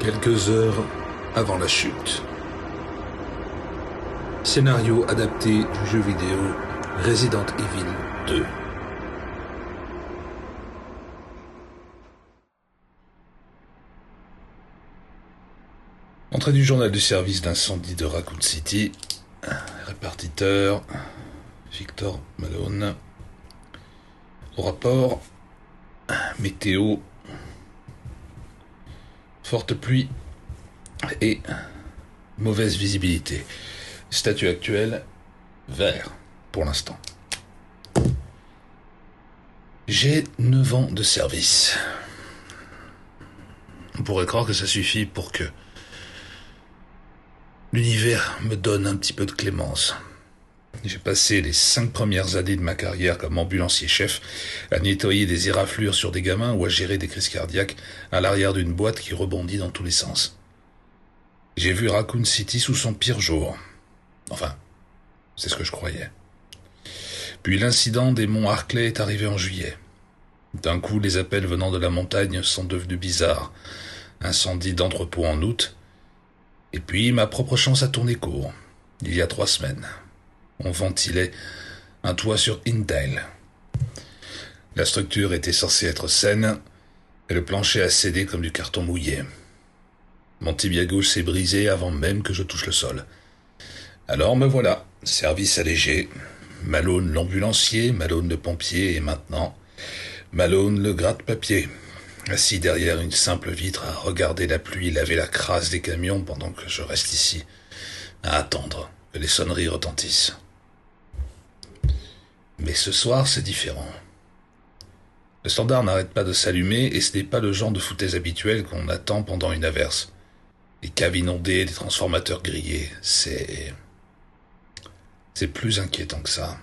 Quelques heures avant la chute. Scénario adapté du jeu vidéo Resident Evil 2. Entrée du journal du service d'incendie de Raccoon City. Répartiteur Victor Malone. Au rapport, météo, forte pluie et mauvaise visibilité. Statut actuel, vert pour l'instant. J'ai 9 ans de service. On pourrait croire que ça suffit pour que l'univers me donne un petit peu de clémence. J'ai passé les 5 premières années de ma carrière comme ambulancier-chef à nettoyer des éraflures sur des gamins ou à gérer des crises cardiaques à l'arrière d'une boîte qui rebondit dans tous les sens. J'ai vu Raccoon City sous son pire jour. Enfin, c'est ce que je croyais. Puis l'incident des monts Harclay est arrivé en juillet. D'un coup, les appels venant de la montagne sont devenus bizarres. Incendie d'entrepôt en août. Et puis, ma propre chance a tourné court. Il y a 3 semaines. On ventilait un toit sur Hindale. La structure était censée être saine, et le plancher a cédé comme du carton mouillé. Mon tibia gauche s'est brisé avant même que je touche le sol. Alors me voilà, service allégé, Malone l'ambulancier, Malone le pompier, et maintenant, Malone le gratte-papier, assis derrière une simple vitre à regarder la pluie laver la crasse des camions pendant que je reste ici, à attendre que les sonneries retentissent. Mais ce soir, c'est différent. Le standard n'arrête pas de s'allumer et ce n'est pas le genre de foutaise habituel qu'on attend pendant une averse. Les caves inondées, les transformateurs grillés, c'est plus inquiétant que ça.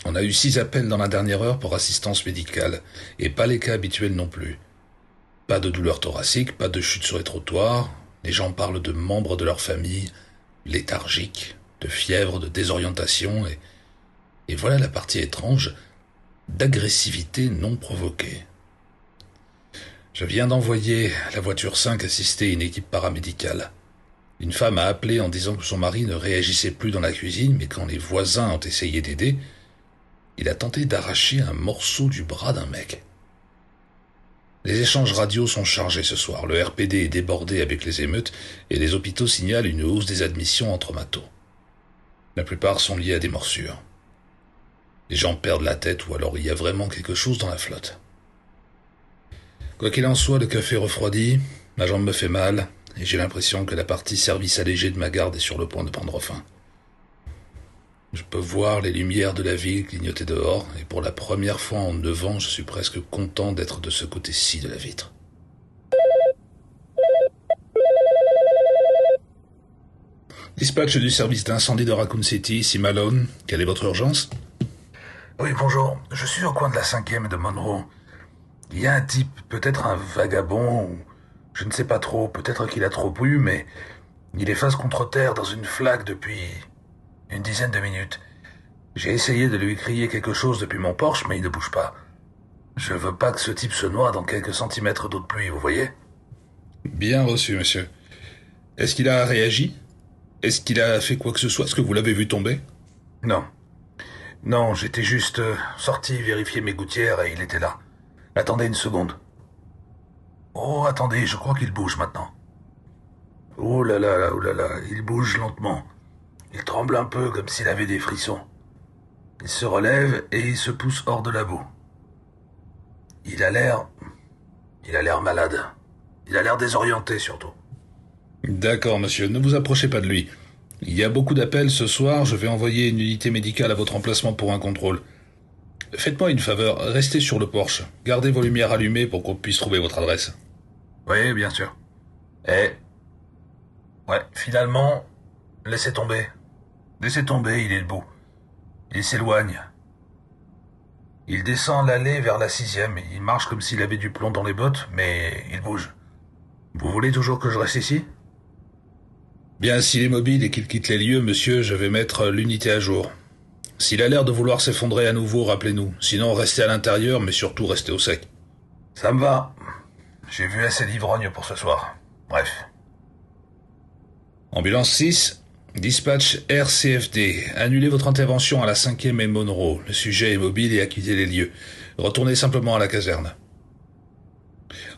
On a eu 6 appels dans la dernière heure pour assistance médicale, et pas les cas habituels non plus. Pas de douleur thoracique, pas de chute sur les trottoirs, les gens parlent de membres de leur famille, léthargiques, de fièvre, de désorientation, et voilà la partie étrange, d'agressivité non provoquée. Je viens d'envoyer la voiture 5 assister une équipe paramédicale. Une femme a appelé en disant que son mari ne réagissait plus dans la cuisine, mais quand les voisins ont essayé d'aider, il a tenté d'arracher un morceau du bras d'un mec. Les échanges radio sont chargés ce soir. Le RPD est débordé avec les émeutes et les hôpitaux signalent une hausse des admissions en traumato. La plupart sont liés à des morsures. Les gens perdent la tête ou alors il y a vraiment quelque chose dans la flotte. Quoi qu'il en soit, le café refroidit, ma jambe me fait mal, et j'ai l'impression que la partie service allégé de ma garde est sur le point de prendre fin. Je peux voir les lumières de la ville clignoter dehors, et pour la première fois en 9 ans, je suis presque content d'être de ce côté-ci de la vitre. Dispatch du service d'incendie de Raccoon City, ici Malone. Quelle est votre urgence? Oui, bonjour. Je suis au coin de la 5e et de Monroe. Il y a un type, peut-être un vagabond, ou je ne sais pas trop, peut-être qu'il a trop bu, mais il est face contre terre dans une flaque depuis une dizaine de minutes. J'ai essayé de lui crier quelque chose depuis mon porche, mais il ne bouge pas. Je veux pas que ce type se noie dans quelques centimètres d'eau de pluie, vous voyez? Bien reçu, monsieur. Est-ce qu'il a réagi? Est-ce qu'il a fait quoi que ce soit? Est-ce que vous l'avez vu tomber? Non. Non, j'étais juste sorti vérifier mes gouttières et il était là. Attendez une seconde. Oh, attendez, je crois qu'il bouge maintenant. Oh là là, il bouge lentement. Il tremble un peu comme s'il avait des frissons. Il se relève et il se pousse hors de la boue. Il a l'air malade. Il a l'air désorienté surtout. D'accord, monsieur, ne vous approchez pas de lui. Il y a beaucoup d'appels ce soir, je vais envoyer une unité médicale à votre emplacement pour un contrôle. Faites-moi une faveur, restez sur le porche. Gardez vos lumières allumées pour qu'on puisse trouver votre adresse. Oui, bien sûr. Ouais, finalement, laissez tomber. Laissez tomber, il est debout. Il s'éloigne. Il descend l'allée vers la 6e. Il marche comme s'il avait du plomb dans les bottes, mais il bouge. Vous voulez toujours que je reste ici? Bien, s'il est mobile et qu'il quitte les lieux, monsieur, je vais mettre l'unité à jour. S'il a l'air de vouloir s'effondrer à nouveau, rappelez-nous. Sinon, restez à l'intérieur, mais surtout restez au sec. Ça me va. J'ai vu assez d'ivrogne pour ce soir. Bref. Ambulance 6, dispatch RCFD. Annulez votre intervention à la 5e et Monroe. Le sujet est mobile et a quitté les lieux. Retournez simplement à la caserne.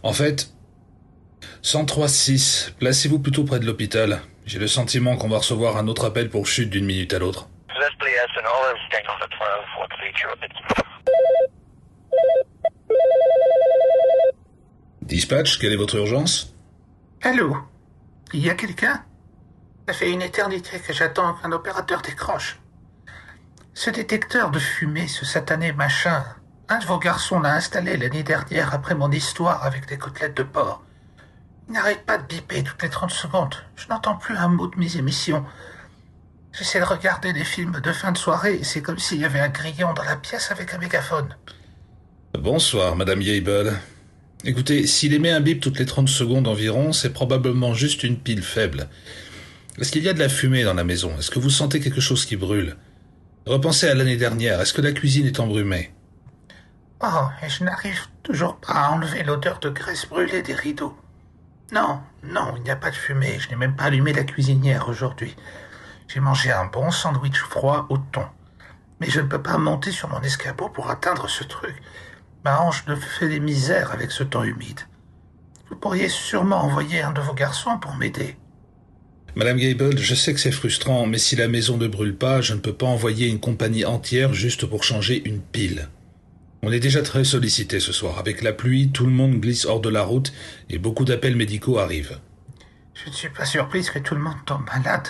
En fait, 103-6, placez-vous plutôt près de l'hôpital. J'ai le sentiment qu'on va recevoir un autre appel pour chute d'une minute à l'autre. Dispatch, quelle est votre urgence? Allô? Il y a quelqu'un? Ça fait une éternité que j'attends qu'un opérateur décroche. Ce détecteur de fumée, ce satané machin, un de vos garçons l'a installé l'année dernière après mon histoire avec des côtelettes de porc. Il n'arrête pas de biper toutes les 30 secondes. Je n'entends plus un mot de mes émissions. J'essaie de regarder des films de fin de soirée et c'est comme s'il y avait un grillon dans la pièce avec un mégaphone. Bonsoir, Madame Gable. Écoutez, s'il émet un bip toutes les 30 secondes environ, c'est probablement juste une pile faible. Est-ce qu'il y a de la fumée dans la maison? Est-ce que vous sentez quelque chose qui brûle? Repensez à l'année dernière. Est-ce que la cuisine est embrumée? Oh, et je n'arrive toujours pas à enlever l'odeur de graisse brûlée des rideaux. Non, il n'y a pas de fumée. Je n'ai même pas allumé la cuisinière aujourd'hui. J'ai mangé un bon sandwich froid au thon. Mais je ne peux pas monter sur mon escabeau pour atteindre ce truc. Ma hanche me fait des misères avec ce temps humide. Vous pourriez sûrement envoyer un de vos garçons pour m'aider. Madame Gable, je sais que c'est frustrant, mais si la maison ne brûle pas, je ne peux pas envoyer une compagnie entière juste pour changer une pile. On est déjà très sollicité ce soir. Avec la pluie, tout le monde glisse hors de la route et beaucoup d'appels médicaux arrivent. Je ne suis pas surprise que tout le monde tombe malade.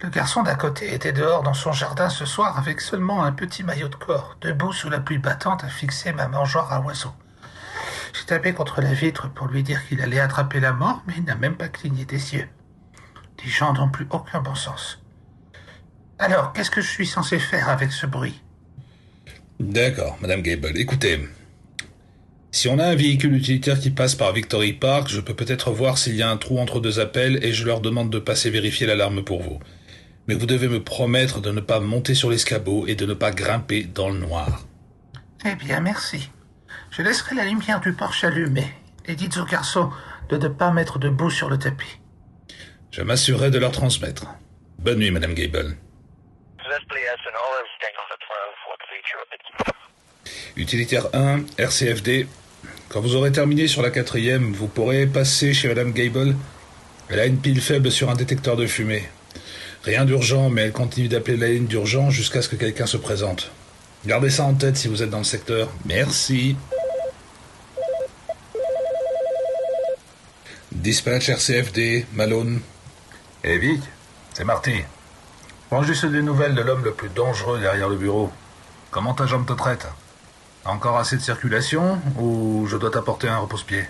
Le garçon d'à côté était dehors dans son jardin ce soir avec seulement un petit maillot de corps, debout sous la pluie battante à fixer ma mangeoire à oiseaux. J'ai tapé contre la vitre pour lui dire qu'il allait attraper la mort, mais il n'a même pas cligné des yeux. Les gens n'ont plus aucun bon sens. Alors, qu'est-ce que je suis censé faire avec ce bruit? D'accord, Madame Gable. Écoutez, si on a un véhicule utilitaire qui passe par Victory Park, je peux peut-être voir s'il y a un trou entre deux appels et je leur demande de passer vérifier l'alarme pour vous. Mais vous devez me promettre de ne pas monter sur l'escabeau et de ne pas grimper dans le noir. Eh bien, merci. Je laisserai la lumière du porche allumée et dites aux garçons de ne pas mettre de boue sur le tapis. Je m'assurerai de leur transmettre. Bonne nuit, Madame Gable. Utilitaire 1, RCFD. Quand vous aurez terminé sur la 4e, vous pourrez passer chez Madame Gable. Elle a une pile faible sur un détecteur de fumée. Rien d'urgent, mais elle continue d'appeler la ligne d'urgence jusqu'à ce que quelqu'un se présente. Gardez ça en tête si vous êtes dans le secteur. Merci. Dispatch RCFD, Malone. Eh Vic, c'est Marty. Prends juste des nouvelles de l'homme le plus dangereux derrière le bureau. Comment ta jambe te traite? Encore assez de circulation ou je dois t'apporter un repose-pied?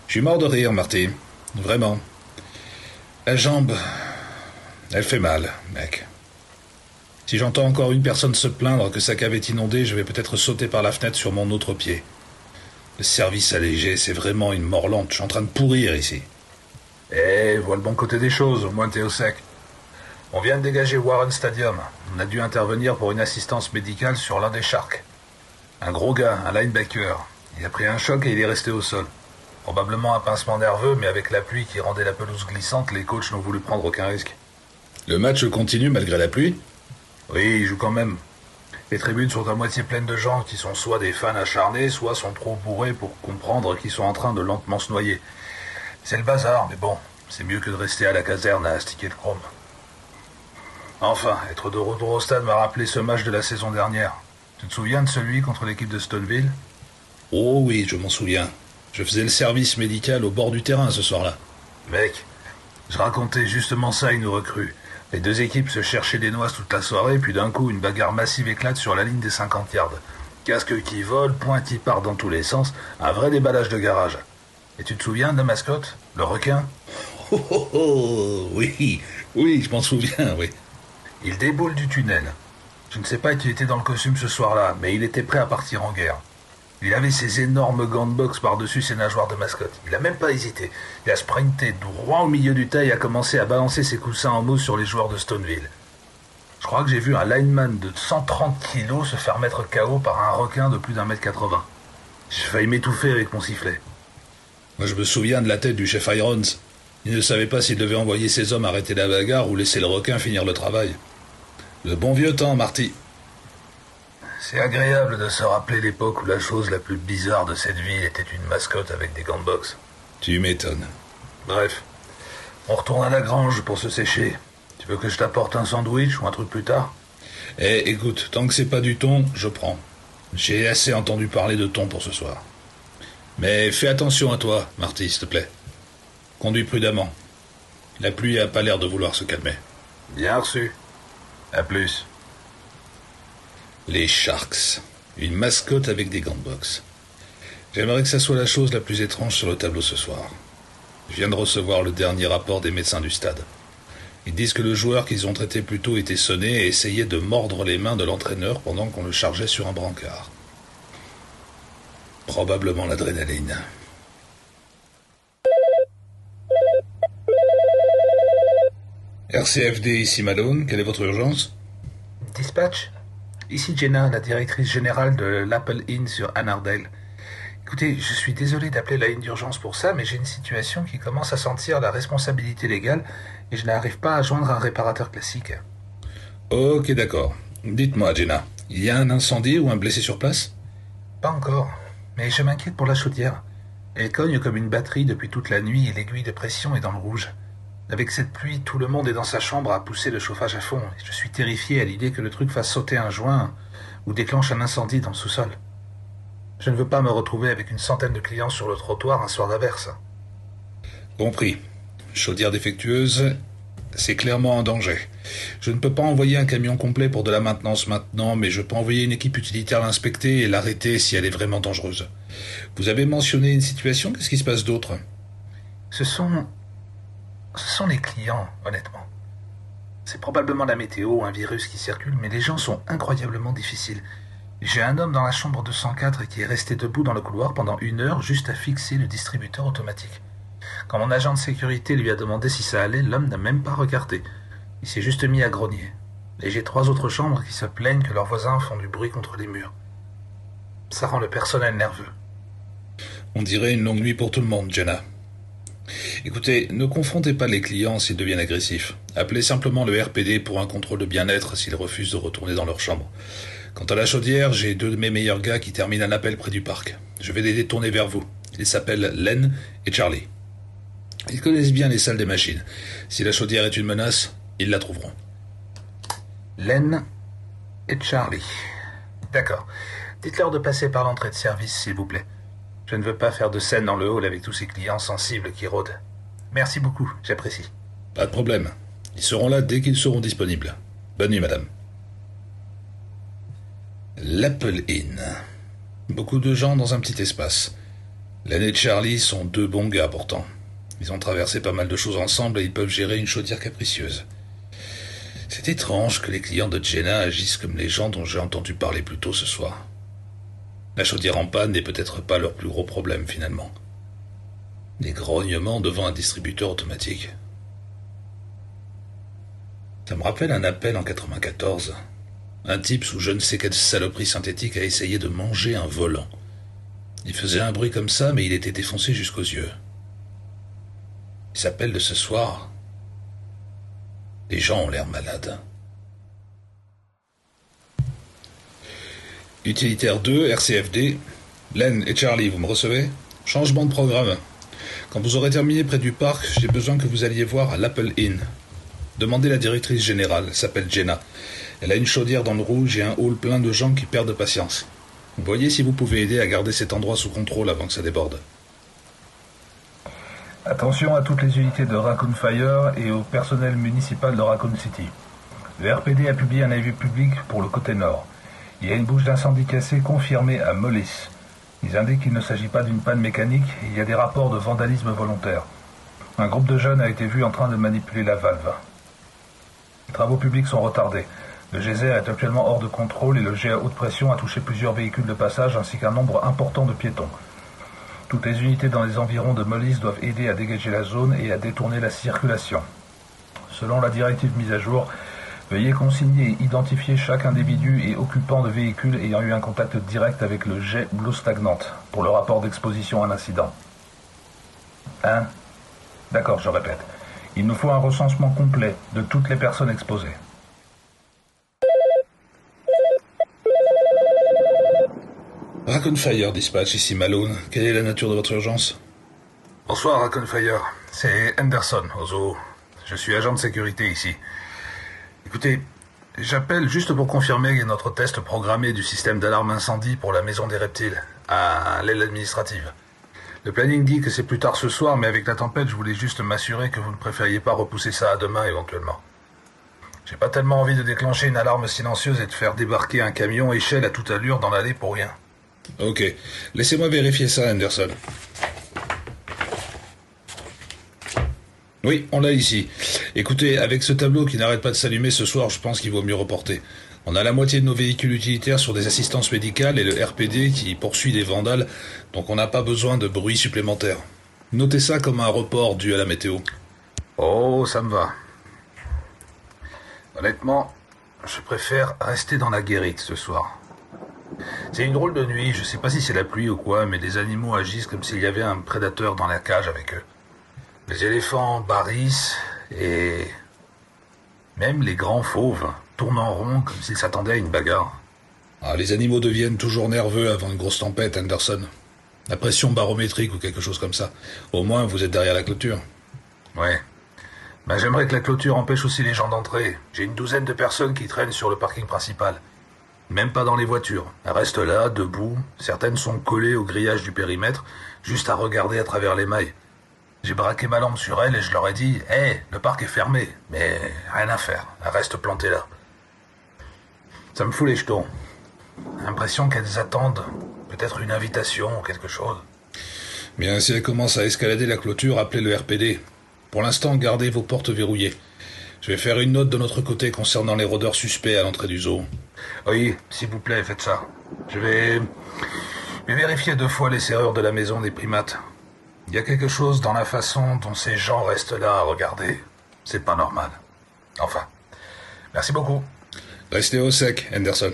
Je suis mort de rire, Marty. Vraiment. La jambe, elle fait mal, mec. Si j'entends encore une personne se plaindre que sa cave est inondée, je vais peut-être sauter par la fenêtre sur mon autre pied. Le service allégé, c'est vraiment une mort lente. Je suis en train de pourrir ici. Eh, vois le bon côté des choses, au moins t'es au sec. On vient de dégager Warren Stadium. On a dû intervenir pour une assistance médicale sur l'un des Sharks. Un gros gars, un linebacker. Il a pris un choc et il est resté au sol. Probablement un pincement nerveux, mais avec la pluie qui rendait la pelouse glissante, les coachs n'ont voulu prendre aucun risque. Le match continue malgré la pluie? Oui, ils jouent quand même. Les tribunes sont à moitié pleines de gens qui sont soit des fans acharnés, soit sont trop bourrés pour comprendre qu'ils sont en train de lentement se noyer. C'est le bazar, mais bon, c'est mieux que de rester à la caserne à astiquer le chrome. Enfin, être de retour au stade m'a rappelé ce match de la saison dernière. Tu te souviens de celui contre l'équipe de Stoneville? Oh oui, je m'en souviens. Je faisais le service médical au bord du terrain ce soir-là. Mec, je racontais justement ça à une recrue. Les deux équipes se cherchaient des noises toute la soirée, puis d'un coup, une bagarre massive éclate sur la ligne des 50 yards. Casque qui vole, poing qui part dans tous les sens, un vrai déballage de garage. Et tu te souviens de la mascotte? Le requin? Oh oh oh, oui, je m'en souviens, oui. Il déboule du tunnel. Je ne sais pas qui était dans le costume ce soir-là, mais il était prêt à partir en guerre. Il avait ses énormes gants de boxe par-dessus ses nageoires de mascotte. Il a même pas hésité. Il a sprinté droit au milieu du tas et a commencé à balancer ses coussins en mousse sur les joueurs de Stoneville. Je crois que j'ai vu un lineman de 130 kilos se faire mettre KO par un requin de plus d'1,80 m. J'ai failli m'étouffer avec mon sifflet. Moi, je me souviens de la tête du chef Irons. Il ne savait pas s'il devait envoyer ses hommes arrêter la bagarre ou laisser le requin finir le travail. Le bon vieux temps, Marty. C'est agréable de se rappeler l'époque où la chose la plus bizarre de cette ville était une mascotte avec des gants de boxe. Tu m'étonnes. Bref, on retourne à la grange pour se sécher. Tu veux que je t'apporte un sandwich ou un truc plus tard? Eh, écoute, tant que c'est pas du thon, je prends. J'ai assez entendu parler de thon pour ce soir. Mais fais attention à toi, Marty, s'il te plaît. Conduis prudemment. La pluie a pas l'air de vouloir se calmer. Bien reçu. À plus. Les Sharks. Une mascotte avec des gants de boxe. J'aimerais que ça soit la chose la plus étrange sur le tableau ce soir. Je viens de recevoir le dernier rapport des médecins du stade. Ils disent que le joueur qu'ils ont traité plus tôt était sonné et essayait de mordre les mains de l'entraîneur pendant qu'on le chargeait sur un brancard. Probablement l'adrénaline. RCFD, ici Malone, quelle est votre urgence? Dispatch. Ici Jenna, la directrice générale de l'Apple Inn sur Annardale. Écoutez, je suis désolé d'appeler la ligne d'urgence pour ça, mais j'ai une situation qui commence à sentir la responsabilité légale et je n'arrive pas à joindre un réparateur classique. Ok, d'accord. Dites-moi, Jenna, il y a un incendie ou un blessé sur place? Pas encore, mais je m'inquiète pour la chaudière. Elle cogne comme une batterie depuis toute la nuit et l'aiguille de pression est dans le rouge. Avec cette pluie, tout le monde est dans sa chambre à pousser le chauffage à fond et je suis terrifié à l'idée que le truc fasse sauter un joint ou déclenche un incendie dans le sous-sol. Je ne veux pas me retrouver avec une centaine de clients sur le trottoir un soir d'averse. Compris. Chaudière défectueuse, c'est clairement un danger. Je ne peux pas envoyer un camion complet pour de la maintenance maintenant, mais je peux envoyer une équipe utilitaire l'inspecter et l'arrêter si elle est vraiment dangereuse. Vous avez mentionné une situation, qu'est-ce qui se passe d'autre? Ce sont les clients, honnêtement. C'est probablement la météo, un virus qui circule, mais les gens sont incroyablement difficiles. J'ai un homme dans la chambre 204 qui est resté debout dans le couloir pendant 1 heure juste à fixer le distributeur automatique. Quand mon agent de sécurité lui a demandé si ça allait, l'homme n'a même pas regardé. Il s'est juste mis à grogner. Et j'ai 3 autres chambres qui se plaignent que leurs voisins font du bruit contre les murs. Ça rend le personnel nerveux. On dirait une longue nuit pour tout le monde, Jenna. Écoutez, ne confrontez pas les clients s'ils deviennent agressifs. Appelez simplement le RPD pour un contrôle de bien-être s'ils refusent de retourner dans leur chambre. Quant à la chaudière, j'ai 2 de mes meilleurs gars qui terminent un appel près du parc. Je vais les détourner vers vous. Ils s'appellent Len et Charlie. Ils connaissent bien les salles des machines. Si la chaudière est une menace, ils la trouveront. Len et Charlie. D'accord. Dites-leur de passer par l'entrée de service, s'il vous plaît. Je ne veux pas faire de scène dans le hall avec tous ces clients sensibles qui rôdent. Merci beaucoup, j'apprécie. Pas de problème. Ils seront là dès qu'ils seront disponibles. Bonne nuit, madame. L'Apple Inn. Beaucoup de gens dans un petit espace. Len et Charlie sont 2 bons gars pourtant. Ils ont traversé pas mal de choses ensemble et ils peuvent gérer une chaudière capricieuse. C'est étrange que les clients de Jenna agissent comme les gens dont j'ai entendu parler plus tôt ce soir. La chaudière en panne n'est peut-être pas leur plus gros problème finalement. Des grognements devant un distributeur automatique. Ça me rappelle un appel en 94. Un type sous je ne sais quelle saloperie synthétique a essayé de manger un volant. Il faisait un bruit comme ça, mais il était défoncé jusqu'aux yeux. Il s'appelle de ce soir. Les gens ont l'air malades. Utilitaire 2, RCFD. Len et Charlie, vous me recevez? Changement de programme. Quand vous aurez terminé près du parc, j'ai besoin que vous alliez voir à l'Apple Inn. Demandez la directrice générale, elle s'appelle Jenna. Elle a une chaudière dans le rouge et un hall plein de gens qui perdent patience. Voyez si vous pouvez aider à garder cet endroit sous contrôle avant que ça déborde. Attention à toutes les unités de Raccoon Fire et au personnel municipal de Raccoon City. Le RPD a publié un avis public pour le côté nord. Il y a une bouche d'incendie cassée confirmée à Mollis. Ils indiquent qu'il ne s'agit pas d'une panne mécanique et il y a des rapports de vandalisme volontaire. Un groupe de jeunes a été vu en train de manipuler la valve. Les travaux publics sont retardés. Le geyser est actuellement hors de contrôle et le jet à haute pression a touché plusieurs véhicules de passage ainsi qu'un nombre important de piétons. Toutes les unités dans les environs de Mollis doivent aider à dégager la zone et à détourner la circulation. Selon la directive mise à jour, veuillez consigner et identifier chaque individu et occupant de véhicules ayant eu un contact direct avec le jet de l'eau stagnante pour le rapport d'exposition à l'incident. Hein? D'accord, je répète. Il nous faut un recensement complet de toutes les personnes exposées. Raconfire Dispatch, ici Malone. Quelle est la nature de votre urgence? Bonsoir, Raconfire. C'est Henderson, au zoo. Je suis agent de sécurité ici. Écoutez, j'appelle juste pour confirmer notre test programmé du système d'alarme incendie pour la maison des reptiles, à l'aile administrative. Le planning dit que c'est plus tard ce soir, mais avec la tempête, je voulais juste m'assurer que vous ne préfériez pas repousser ça à demain éventuellement. J'ai pas tellement envie de déclencher une alarme silencieuse et de faire débarquer un camion échelle à toute allure dans l'allée pour rien. Ok. Laissez-moi vérifier ça, Henderson. Oui, on l'a ici. Écoutez, avec ce tableau qui n'arrête pas de s'allumer ce soir, je pense qu'il vaut mieux reporter. On a la moitié de nos véhicules utilitaires sur des assistances médicales et le RPD qui poursuit des vandales, donc on n'a pas besoin de bruit supplémentaire. Notez ça comme un report dû à la météo. Oh, ça me va. Honnêtement, je préfère rester dans la guérite ce soir. C'est une drôle de nuit, je sais pas si c'est la pluie ou quoi, mais les animaux agissent comme s'il y avait un prédateur dans la cage avec eux. Les éléphants barrissent et même les grands fauves tournent en rond comme s'ils s'attendaient à une bagarre. Ah, les animaux deviennent toujours nerveux avant une grosse tempête, Henderson. La pression barométrique ou quelque chose comme ça. Au moins, vous êtes derrière la clôture. Ouais. Ben, j'aimerais que la clôture empêche aussi les gens d'entrer. J'ai une douzaine de personnes qui traînent sur le parking principal. Même pas dans les voitures. Elles restent là, debout. Certaines sont collées au grillage du périmètre, juste à regarder à travers les mailles. J'ai braqué ma lampe sur elles et je leur ai dit « Hé, le parc est fermé, mais rien à faire. Elles restent plantées là. » Ça me fout les jetons. L'impression qu'elles attendent peut-être une invitation ou quelque chose. Bien, si elles commencent à escalader la clôture, appelez le RPD. Pour l'instant, gardez vos portes verrouillées. Je vais faire une note de notre côté concernant les rôdeurs suspects à l'entrée du zoo. Oui, s'il vous plaît, faites ça. Je vais vérifier 2 fois les serrures de la maison des primates. Il y a quelque chose dans la façon dont ces gens restent là à regarder. C'est pas normal. Enfin, merci beaucoup. Restez au sec, Henderson.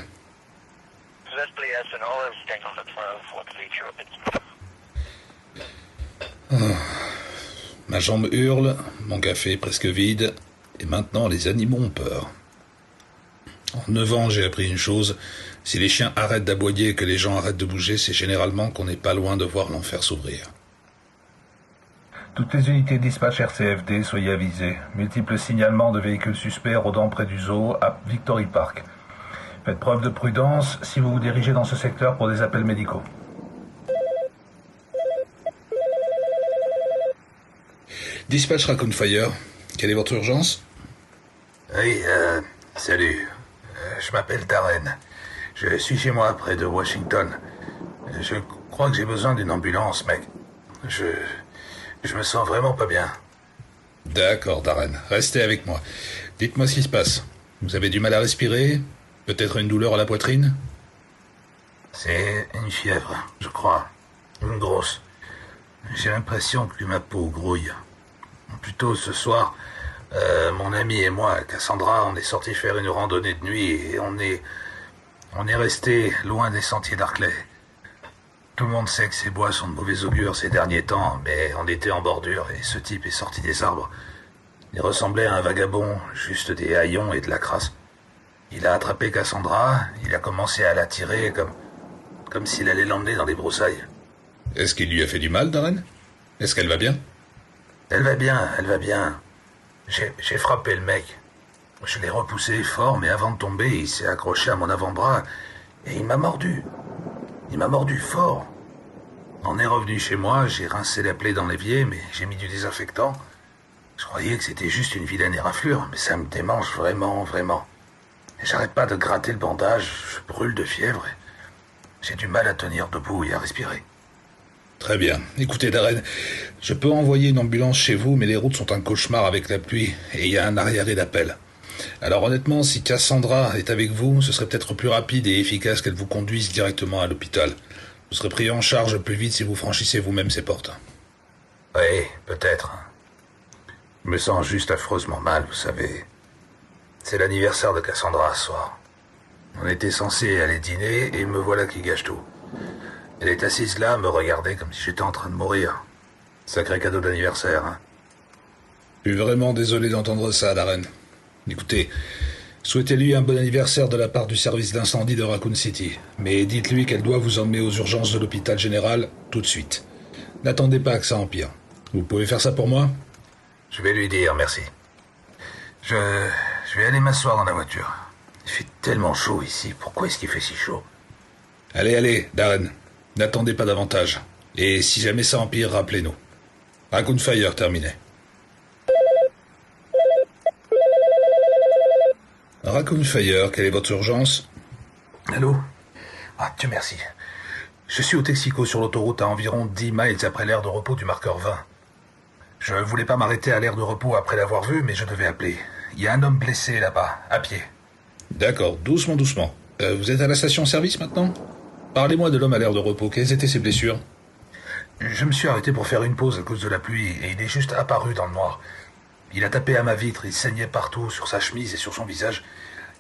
Ma jambe hurle, mon café est presque vide, et maintenant les animaux ont peur. En 9 ans, j'ai appris une chose, si les chiens arrêtent d'aboyer et que les gens arrêtent de bouger, c'est généralement qu'on n'est pas loin de voir l'enfer s'ouvrir. Toutes les unités dispatch RCFD, soyez avisées. Multiples signalements de véhicules suspects rôdant près du zoo à Victory Park. Faites preuve de prudence si vous vous dirigez dans ce secteur pour des appels médicaux. Dispatch Raconfire, quelle est votre urgence? Oui, salut. Je m'appelle Darren. Je suis chez moi près de Washington. Je crois que j'ai besoin d'une ambulance, mec. Je me sens vraiment pas bien. D'accord, Darren. Restez avec moi. Dites-moi ce qui se passe. Vous avez du mal à respirer? Peut-être une douleur à la poitrine? C'est une fièvre, je crois. Une grosse. J'ai l'impression que ma peau grouille. Plus tôt ce soir, mon ami et moi, Cassandra, on est sortis faire une randonnée de nuit et on est resté loin des sentiers d'Arclay. Tout le monde sait que ces bois sont de mauvais augure ces derniers temps, mais on était en bordure et ce type est sorti des arbres. Il ressemblait à un vagabond, juste des haillons et de la crasse. Il a attrapé Cassandra, il a commencé à la tirer comme s'il allait l'emmener dans des broussailles. Est-ce qu'il lui a fait du mal, Darren? Est-ce qu'elle va bien? Elle va bien, elle va bien. J'ai frappé le mec. Je l'ai repoussé fort, mais avant de tomber, il s'est accroché à mon avant-bras et il m'a mordu. Il m'a mordu fort. On est revenu chez moi, j'ai rincé la plaie dans l'évier, mais j'ai mis du désinfectant. Je croyais que c'était juste une vilaine éraflure, mais ça me démange vraiment, vraiment. Et j'arrête pas de gratter le bandage, je brûle de fièvre et j'ai du mal à tenir debout et à respirer. Très bien. Écoutez, Darren, je peux envoyer une ambulance chez vous, mais les routes sont un cauchemar avec la pluie, et il y a un arriéré d'appel. Alors honnêtement, si Cassandra est avec vous, ce serait peut-être plus rapide et efficace qu'elle vous conduise directement à l'hôpital. Vous serez pris en charge plus vite si vous franchissez vous-même ces portes. Oui, peut-être. Je me sens juste affreusement mal, vous savez. C'est l'anniversaire de Cassandra ce soir. On était censé aller dîner et me voilà qui gâche tout. Elle est assise là, à me regarder comme si j'étais en train de mourir. Sacré cadeau d'anniversaire, hein. Je suis vraiment désolé d'entendre ça, Darren. Écoutez, souhaitez-lui un bon anniversaire de la part du service d'incendie de Raccoon City. Mais dites-lui qu'elle doit vous emmener aux urgences de l'hôpital général tout de suite. N'attendez pas que ça empire. Vous pouvez faire ça pour moi? Je vais lui dire, merci. Je vais aller m'asseoir dans la voiture. Il fait tellement chaud ici. Pourquoi est-ce qu'il fait si chaud? Allez, Darren. N'attendez pas davantage. Et si jamais ça empire, rappelez-nous. Raccoon Fire, terminé. Raccoon Fire, quelle est votre urgence? Allô? Ah, Dieu merci. Je suis au Texaco sur l'autoroute à environ 10 miles après l'aire de repos du marqueur 20. Je voulais pas m'arrêter à l'aire de repos après l'avoir vu, mais je devais appeler. Il y a un homme blessé là-bas, à pied. D'accord, doucement. Vous êtes à la station-service maintenant? Parlez-moi de l'homme à l'aire de repos. Quelles étaient ses blessures? Je me suis arrêté pour faire une pause à cause de la pluie, et il est juste apparu dans le noir. Il a tapé à ma vitre, il saignait partout, sur sa chemise et sur son visage.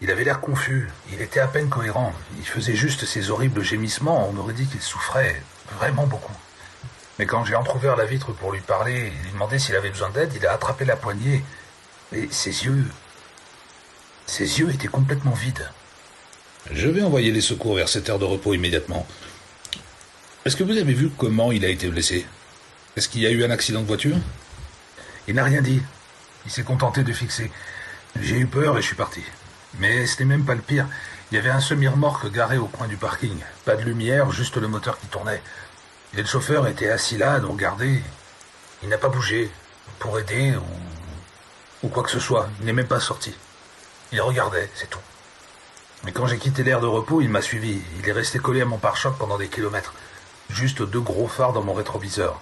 Il avait l'air confus, il était à peine cohérent. Il faisait juste ces horribles gémissements, on aurait dit qu'il souffrait vraiment beaucoup. Mais quand j'ai entrouvert la vitre pour lui parler et lui demander s'il avait besoin d'aide, il a attrapé la poignée. Et ses yeux étaient complètement vides. Je vais envoyer les secours vers cette aire de repos immédiatement. Est-ce que vous avez vu comment il a été blessé? Est-ce qu'il y a eu un accident de voiture? Il n'a rien dit. Il s'est contenté de fixer. J'ai eu peur et je suis parti. Mais c'était même pas le pire. Il y avait un semi-remorque garé au coin du parking. Pas de lumière, juste le moteur qui tournait. Et le chauffeur était assis là, donc regardez. Il n'a pas bougé pour aider ou quoi que ce soit. Il n'est même pas sorti. Il regardait, c'est tout. Mais quand j'ai quitté l'aire de repos, il m'a suivi. Il est resté collé à mon pare-choc pendant des kilomètres. Juste 2 gros phares dans mon rétroviseur.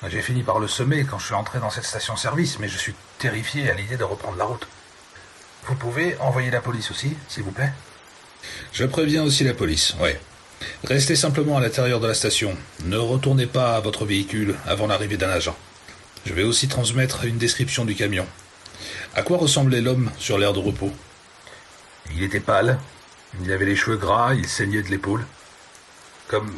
J'ai fini par le semer quand je suis entré dans cette station-service, mais je suis terrifié à l'idée de reprendre la route. Vous pouvez envoyer la police aussi, s'il vous plaît? Je préviens aussi la police, ouais. Restez simplement à l'intérieur de la station. Ne retournez pas à votre véhicule avant l'arrivée d'un agent. Je vais aussi transmettre une description du camion. À quoi ressemblait l'homme sur l'aire de repos? Il était pâle. Il avait les cheveux gras, il saignait de l'épaule. Comme...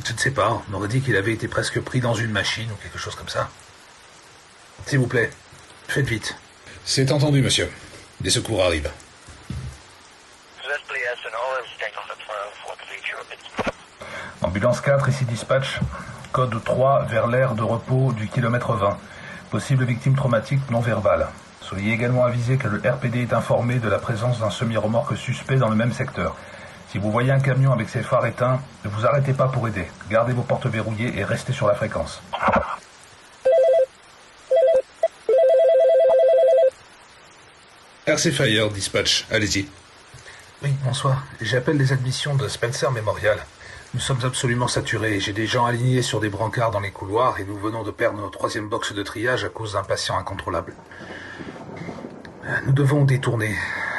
Je ne sais pas, on aurait dit qu'il avait été presque pris dans une machine ou quelque chose comme ça. S'il vous plaît, faites vite. C'est entendu, monsieur. Les secours arrivent. Ambulance 4, ici dispatch. Code 3 vers l'aire de repos du kilomètre 20. Possible victime traumatique non verbale. Soyez également avisé que le RPD est informé de la présence d'un semi-remorque suspect dans le même secteur. Si vous voyez un camion avec ses phares éteints, ne vous arrêtez pas pour aider. Gardez vos portes verrouillées et restez sur la fréquence. RC Fire, dispatch, allez-y. Oui, bonsoir. J'appelle les admissions de Spencer Memorial. Nous sommes absolument saturés. J'ai des gens alignés sur des brancards dans les couloirs et nous venons de perdre notre 3e box de triage à cause d'un patient incontrôlable. Nous devons détourner.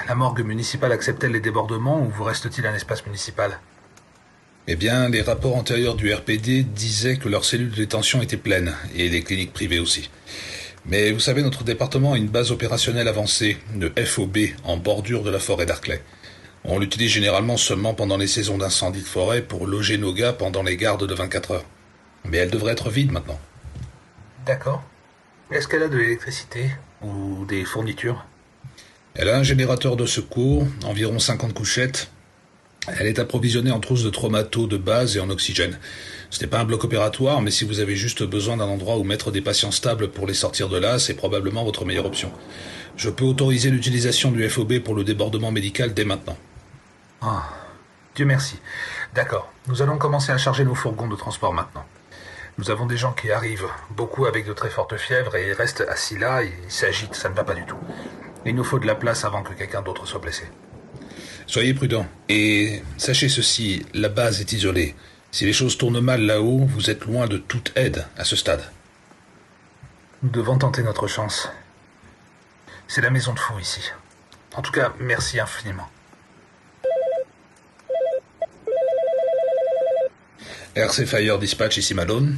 La morgue municipale accepte-t-elle les débordements ou vous reste-t-il un espace municipal? Eh bien, les rapports antérieurs du RPD disaient que leurs cellules de détention étaient pleines, et les cliniques privées aussi. Mais vous savez, notre département a une base opérationnelle avancée, le FOB, en bordure de la forêt d'Arclay. On l'utilise généralement seulement pendant les saisons d'incendie de forêt pour loger nos gars pendant les gardes de 24 heures. Mais elle devrait être vide maintenant. D'accord. Est-ce qu'elle a de l'électricité ou des fournitures? Elle a un générateur de secours, environ 50 couchettes. Elle est approvisionnée en trousses de traumato de base et en oxygène. Ce n'est pas un bloc opératoire, mais si vous avez juste besoin d'un endroit où mettre des patients stables pour les sortir de là, c'est probablement votre meilleure option. Je peux autoriser l'utilisation du FOB pour le débordement médical dès maintenant. Ah, Dieu merci. D'accord. Nous allons commencer à charger nos fourgons de transport maintenant. Nous avons des gens qui arrivent, beaucoup avec de très fortes fièvres, et ils restent assis là, et ils s'agitent, ça ne va pas du tout. Il nous faut de la place avant que quelqu'un d'autre soit blessé. Soyez prudents. Et sachez ceci, la base est isolée. Si les choses tournent mal là-haut, vous êtes loin de toute aide à ce stade. Nous devons tenter notre chance. C'est la maison de fou ici. En tout cas, merci infiniment. RC Fire Dispatch, ici Malone.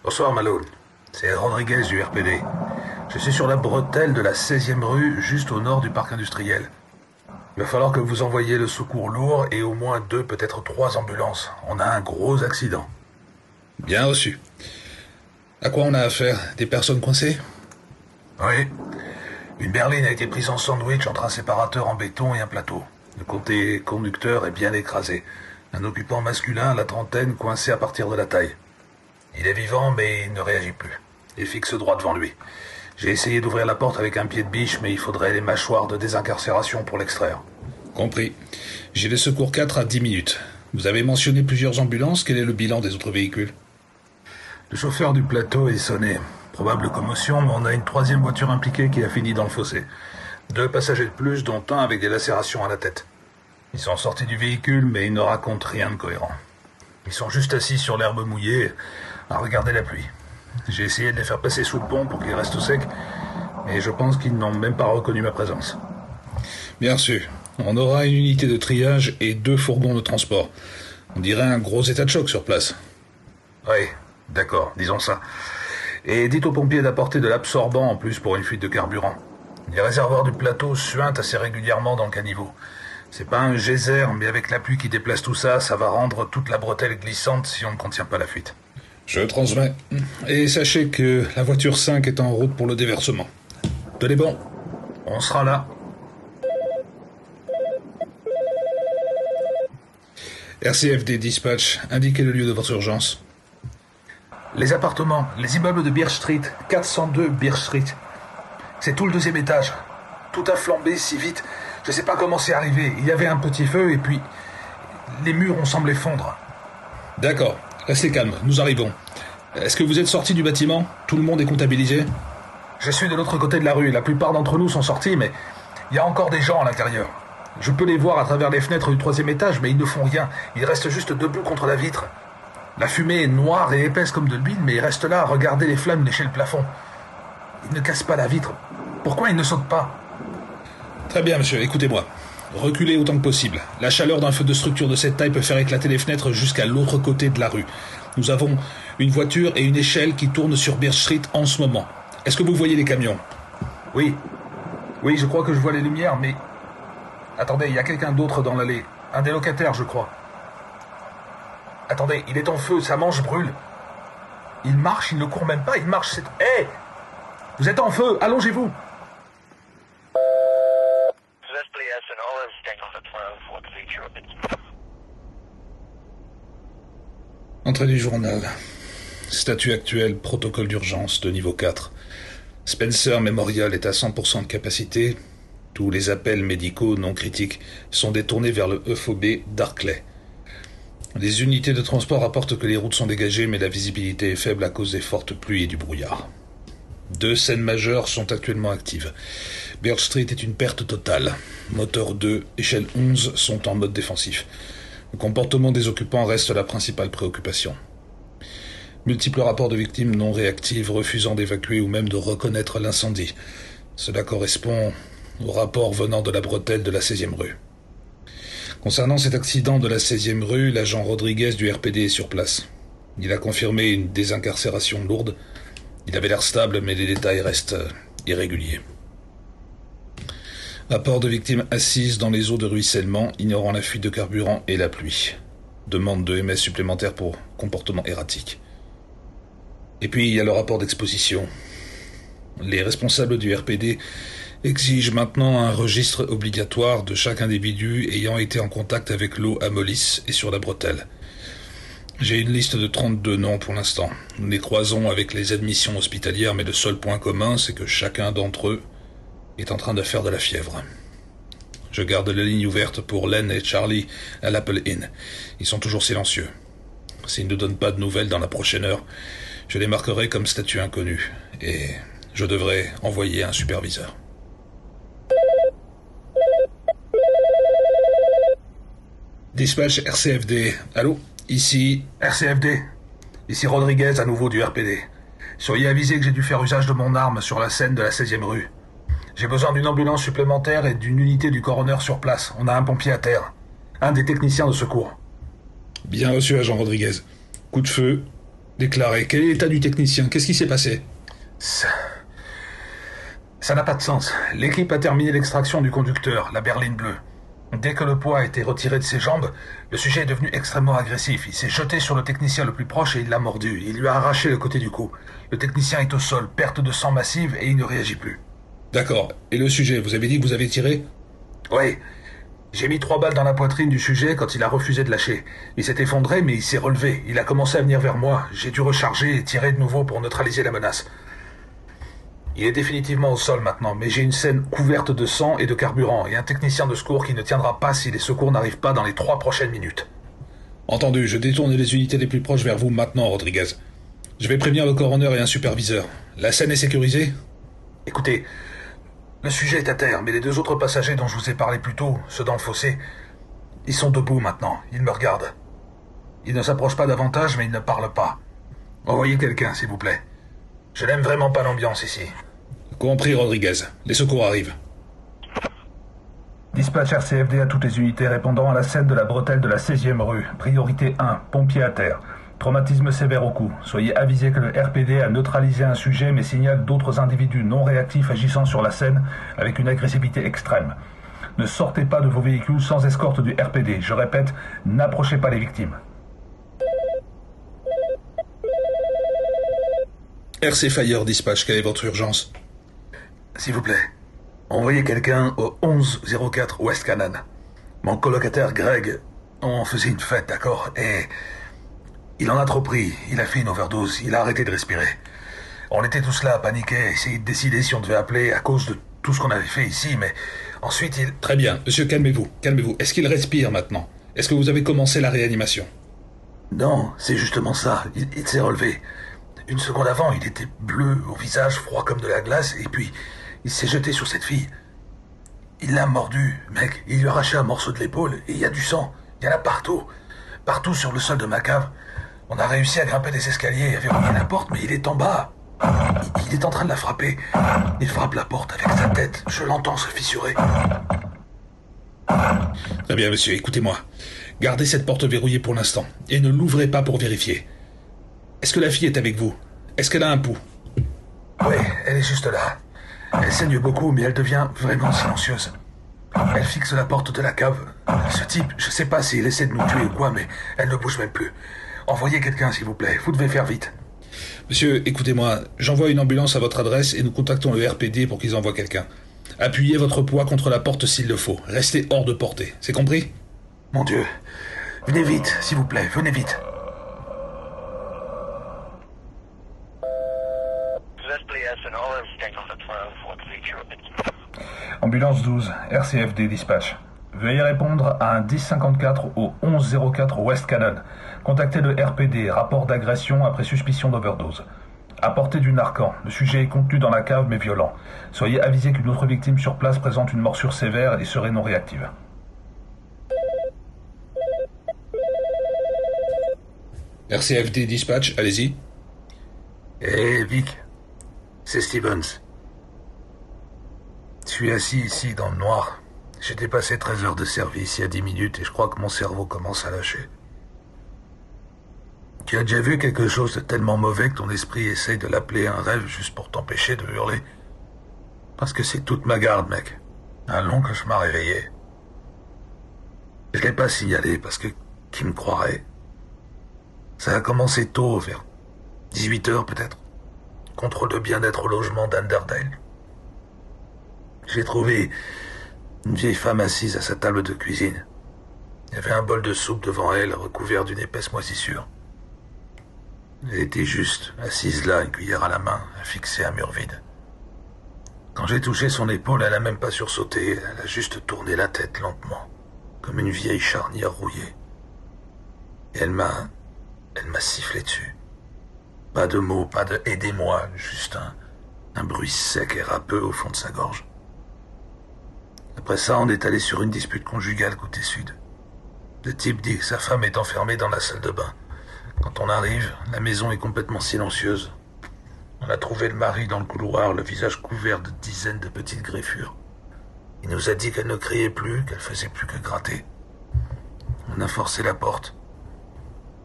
Bonsoir Malone. C'est Rodriguez du RPD. Je suis sur la bretelle de la 16e rue, juste au nord du parc industriel. Il va falloir que vous envoyiez le secours lourd et au moins 2, peut-être 3 ambulances. On a un gros accident. Bien reçu. À quoi on a affaire? Des personnes coincées? Oui. Une berline a été prise en sandwich entre un séparateur en béton et un plateau. Le côté conducteur est bien écrasé. Un occupant masculin, à la trentaine, coincé à partir de la taille. Il est vivant, mais il ne réagit plus. Il fixe droit devant lui. J'ai essayé d'ouvrir la porte avec un pied de biche, mais il faudrait les mâchoires de désincarcération pour l'extraire. Compris. J'ai les secours 4 à 10 minutes. Vous avez mentionné plusieurs ambulances. Quel est le bilan des autres véhicules? Le chauffeur du plateau est sonné. Probable commotion, mais on a une troisième voiture impliquée qui a fini dans le fossé. 2 passagers de plus, dont un avec des lacérations à la tête. Ils sont sortis du véhicule, mais ils ne racontent rien de cohérent. Ils sont juste assis sur l'herbe mouillée, à regarder la pluie. J'ai essayé de les faire passer sous le pont pour qu'ils restent secs, mais je pense qu'ils n'ont même pas reconnu ma présence. Bien sûr. On aura une unité de triage et 2 fourgons de transport. On dirait un gros état de choc sur place. Oui, d'accord, disons ça. Et dites aux pompiers d'apporter de l'absorbant en plus pour une fuite de carburant. Les réservoirs du plateau suintent assez régulièrement dans le caniveau. C'est pas un geyser, mais avec la pluie qui déplace tout ça, ça va rendre toute la bretelle glissante si on ne contient pas la fuite. Je transmets. Et sachez que la voiture 5 est en route pour le déversement. Tenez bon. On sera là. RCFD Dispatch, indiquez le lieu de votre urgence. Les appartements, les immeubles de Birch Street, 402 Birch Street. C'est tout le 2e étage. Tout a flambé si vite. Je sais pas comment c'est arrivé. Il y avait un petit feu et puis les murs ont semblé fondre. D'accord. Restez calme, nous arrivons. Est-ce que vous êtes sorti du bâtiment? Tout le monde est comptabilisé? Je suis de l'autre côté de la rue. La plupart d'entre nous sont sortis, mais il y a encore des gens à l'intérieur. Je peux les voir à travers les fenêtres du 3e étage, mais ils ne font rien. Ils restent juste debout contre la vitre. La fumée est noire et épaisse comme de l'huile, mais ils restent là à regarder les flammes lécher le plafond. Ils ne cassent pas la vitre. Pourquoi ils ne sautent pas? Très bien, monsieur, écoutez-moi. Reculez autant que possible. La chaleur d'un feu de structure de cette taille peut faire éclater les fenêtres jusqu'à l'autre côté de la rue. Nous avons une voiture et une échelle qui tournent sur Birch Street en ce moment. Est-ce que vous voyez les camions? Oui. Oui, je crois que je vois les lumières, mais... Attendez, il y a quelqu'un d'autre dans l'allée. Un des locataires, je crois. Attendez, il est en feu, sa manche brûle. Il marche, il ne court même pas, il marche... Hé! Vous êtes en feu, allongez-vous! Entrée du journal. Statut actuel, protocole d'urgence de niveau 4. Spencer Memorial est à 100% de capacité. Tous les appels médicaux non critiques sont détournés vers le EFOB d'Arclay. Les unités de transport rapportent que les routes sont dégagées, mais la visibilité est faible à cause des fortes pluies et du brouillard. 2 scènes majeures sont actuellement actives. Birch Street est une perte totale. Moteur 2, échelle 11 sont en mode défensif. Le comportement des occupants reste la principale préoccupation. Multiples rapports de victimes non réactives refusant d'évacuer ou même de reconnaître l'incendie. Cela correspond au rapport venant de la bretelle de la 16e rue. Concernant cet accident de la 16e rue, l'agent Rodriguez du RPD est sur place. Il a confirmé une désincarcération lourde. Il avait l'air stable, mais les détails restent irréguliers. Rapport de victimes assises dans les eaux de ruissellement, ignorant la fuite de carburant et la pluie. Demande de MS supplémentaire pour comportement erratique. Et puis, il y a le rapport d'exposition. Les responsables du RPD exigent maintenant un registre obligatoire de chaque individu ayant été en contact avec l'eau à Molis et sur la bretelle. J'ai une liste de 32 noms pour l'instant. Nous les croisons avec les admissions hospitalières, mais le seul point commun, c'est que chacun d'entre eux est en train de faire de la fièvre. Je garde la ligne ouverte pour Len et Charlie à l'Apple Inn. Ils sont toujours silencieux. S'ils ne donnent pas de nouvelles dans la prochaine heure, je les marquerai comme statut inconnu, et je devrais envoyer un superviseur. Dispatch RCFD. Allô? Ici... RCFD. Ici Rodriguez, à nouveau du RPD. Soyez avisés que j'ai dû faire usage de mon arme sur la scène de la 16e rue. J'ai besoin d'une ambulance supplémentaire et d'une unité du coroner sur place. On a un pompier à terre. Un des techniciens de secours. Bien reçu, agent Rodriguez. Coup de feu. Déclaré. Quel est l'état du technicien? Qu'est-ce qui s'est passé? Ça n'a pas de sens. L'équipe a terminé l'extraction du conducteur, la berline bleue. Dès que le poids a été retiré de ses jambes, le sujet est devenu extrêmement agressif. Il s'est jeté sur le technicien le plus proche et il l'a mordu. Il lui a arraché le côté du cou. Le technicien est au sol, perte de sang massive et il ne réagit plus. D'accord. Et le sujet, vous avez dit que vous avez tiré? Oui. J'ai mis 3 balles dans la poitrine du sujet quand il a refusé de lâcher. Il s'est effondré mais il s'est relevé. Il a commencé à venir vers moi. J'ai dû recharger et tirer de nouveau pour neutraliser la menace. Il est définitivement au sol maintenant, mais j'ai une scène couverte de sang et de carburant, et un technicien de secours qui ne tiendra pas si les secours n'arrivent pas dans les 3 prochaines minutes. Entendu, je détourne les unités les plus proches vers vous maintenant, Rodriguez. Je vais prévenir le coroner et un superviseur. La scène est sécurisée? Écoutez, le sujet est à terre, mais les 2 autres passagers dont je vous ai parlé plus tôt, ceux dans le fossé, ils sont debout maintenant, ils me regardent. Ils ne s'approchent pas davantage, mais ils ne parlent pas. Envoyez quelqu'un, s'il vous plaît. Je n'aime vraiment pas l'ambiance ici. Compris, Rodriguez. Les secours arrivent. Dispatch RCFD à toutes les unités répondant à la scène de la bretelle de la 16e rue. Priorité 1, pompier à terre. Traumatisme sévère au cou. Soyez avisés que le RPD a neutralisé un sujet mais signale d'autres individus non réactifs agissant sur la scène avec une agressivité extrême. Ne sortez pas de vos véhicules sans escorte du RPD. Je répète, n'approchez pas les victimes. RC Fire Dispatch, quelle est votre urgence? S'il vous plaît, envoyez quelqu'un au 1104 West Cannon. Mon colocataire Greg, on faisait une fête, d'accord? Et il en a trop pris, il a fait une overdose, il a arrêté de respirer. On était tous là, paniqués, essayer de décider si on devait appeler à cause de tout ce qu'on avait fait ici, mais ensuite il... Très bien, monsieur, calmez-vous, calmez-vous. Est-ce qu'il respire maintenant? Est-ce que vous avez commencé la réanimation? Non, c'est justement ça, il s'est relevé. Une seconde avant, il était bleu au visage, froid comme de la glace, et puis il s'est jeté sur cette fille. Il l'a mordu, mec, il lui a arraché un morceau de l'épaule, et il y a du sang. Il y en a partout. Partout sur le sol de ma cave. On a réussi à grimper les escaliers et à verrouiller la porte, mais il est en bas. Il est en train de la frapper. Il frappe la porte avec sa tête. Je l'entends se fissurer. Très bien, monsieur, écoutez-moi. Gardez cette porte verrouillée pour l'instant, et ne l'ouvrez pas pour vérifier. Est-ce que la fille est avec vous? Est-ce qu'elle a un pouls? Oui, elle est juste là. Elle saigne beaucoup, mais elle devient vraiment silencieuse. Elle fixe la porte de la cave. Ce type, je sais pas s'il essaie de nous tuer ou quoi, mais elle ne bouge même plus. Envoyez quelqu'un, s'il vous plaît. Vous devez faire vite. Monsieur, écoutez-moi, j'envoie une ambulance à votre adresse et nous contactons le RPD pour qu'ils envoient quelqu'un. Appuyez votre poids contre la porte s'il le faut. Restez hors de portée. C'est compris? Mon Dieu. Venez vite, s'il vous plaît. Venez vite. Ambulance 12, RCFD dispatch. Veuillez répondre à un 1054 au 1104 West Cannon. Contactez le RPD, rapport d'agression après suspicion d'overdose. Apportez du Narcan. Le sujet est contenu dans la cave mais violent. Soyez avisés qu'une autre victime sur place présente une morsure sévère et serait non réactive. RCFD dispatch, allez-y. Vic, c'est Stevens. Je suis assis ici dans le noir. J'ai dépassé 13 heures de service il y a 10 minutes et je crois que mon cerveau commence à lâcher. Tu as déjà vu quelque chose de tellement mauvais que ton esprit essaye de l'appeler un rêve juste pour t'empêcher de hurler? Parce que c'est toute ma garde, mec. Un long cauchemar réveillé. Je l'ai pas signalé parce que qui me croirait? Ça a commencé tôt, vers 18 heures peut-être. Contrôle de bien-être au logement d'Underdale. J'ai trouvé une vieille femme assise à sa table de cuisine. Il y avait un bol de soupe devant elle, recouvert d'une épaisse moisissure. Elle était juste, assise là, une cuillère à la main, fixée à un mur vide. Quand j'ai touché son épaule, elle n'a même pas sursauté, elle a juste tourné la tête lentement, comme une vieille charnière rouillée. Et elle m'a sifflé dessus. Pas de mots, pas de « aidez-moi », juste un bruit sec et râpeux au fond de sa gorge. Après ça, on est allé sur une dispute conjugale côté sud. Le type dit que sa femme est enfermée dans la salle de bain. Quand on arrive, la maison est complètement silencieuse. On a trouvé le mari dans le couloir, le visage couvert de dizaines de petites griffures. Il nous a dit qu'elle ne criait plus, qu'elle faisait plus que gratter. On a forcé la porte.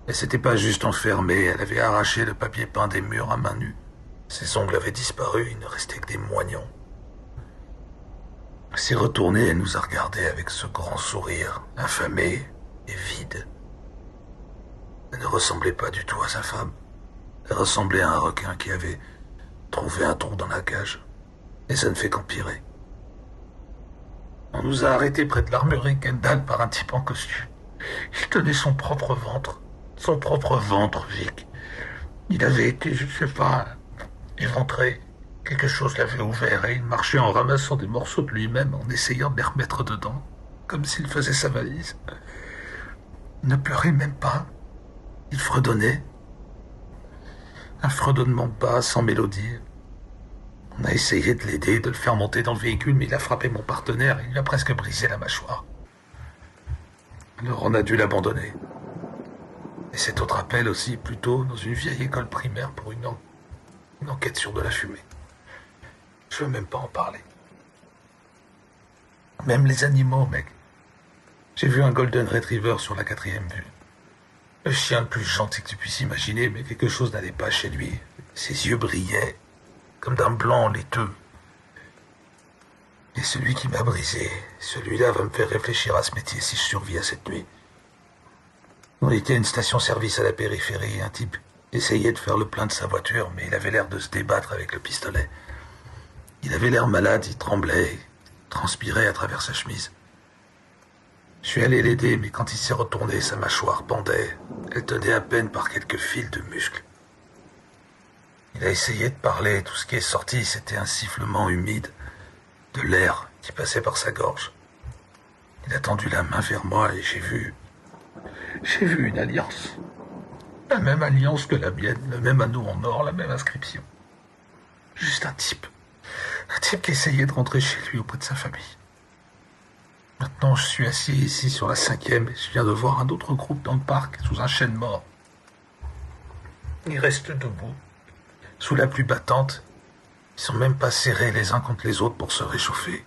Elle s'était pas juste enfermée, elle avait arraché le papier peint des murs à main nue. Ses ongles avaient disparu, il ne restait que des moignons. s'est retournée, elle nous a regardés avec ce grand sourire, affamé et vide. Elle ne ressemblait pas du tout à sa femme. Elle ressemblait à un requin qui avait trouvé un trou dans la cage. Et ça ne fait qu'empirer. On nous a arrêtés près de l'armurerie Kendall par un type en costume. Il tenait son propre ventre. Son propre ventre, Vic. Il avait été, je ne sais pas, éventré. Quelque chose l'avait ouvert et il marchait en ramassant des morceaux de lui-même en essayant de les remettre dedans, comme s'il faisait sa valise. Il ne pleurait même pas. Il fredonnait. Un fredonnement bas, sans mélodie. On a essayé de l'aider, de le faire monter dans le véhicule, mais il a frappé mon partenaire et il lui a presque brisé la mâchoire. Alors on a dû l'abandonner. Et cet autre appel aussi, plutôt dans une vieille école primaire pour une enquête sur de la fumée. Je veux même pas en parler. Même les animaux, mec. J'ai vu un Golden Retriever sur la 4e vue. Le chien le plus gentil que tu puisses imaginer, mais quelque chose n'allait pas chez lui. Ses yeux brillaient, comme d'un blanc laiteux. Et celui qui m'a brisé, celui-là va me faire réfléchir à ce métier si je survis à cette nuit. On était à une station-service à la périphérie, un type essayait de faire le plein de sa voiture, mais il avait l'air de se débattre avec le pistolet. Il avait l'air malade, il tremblait, il transpirait à travers sa chemise. Je suis allé l'aider, mais quand il s'est retourné, sa mâchoire pendait. Elle tenait à peine par quelques fils de muscles. Il a essayé de parler, tout ce qui est sorti, c'était un sifflement humide, de l'air qui passait par sa gorge. Il a tendu la main vers moi et j'ai vu une alliance. La même alliance que la mienne, le même anneau en or, la même inscription. Juste un type. Un type qui essayait de rentrer chez lui auprès de sa famille. Maintenant, je suis assis ici sur la 5e et je viens de voir un autre groupe dans le parc sous un chêne mort. Ils restent debout, sous la pluie battante. Ils sont même pas serrés les uns contre les autres pour se réchauffer.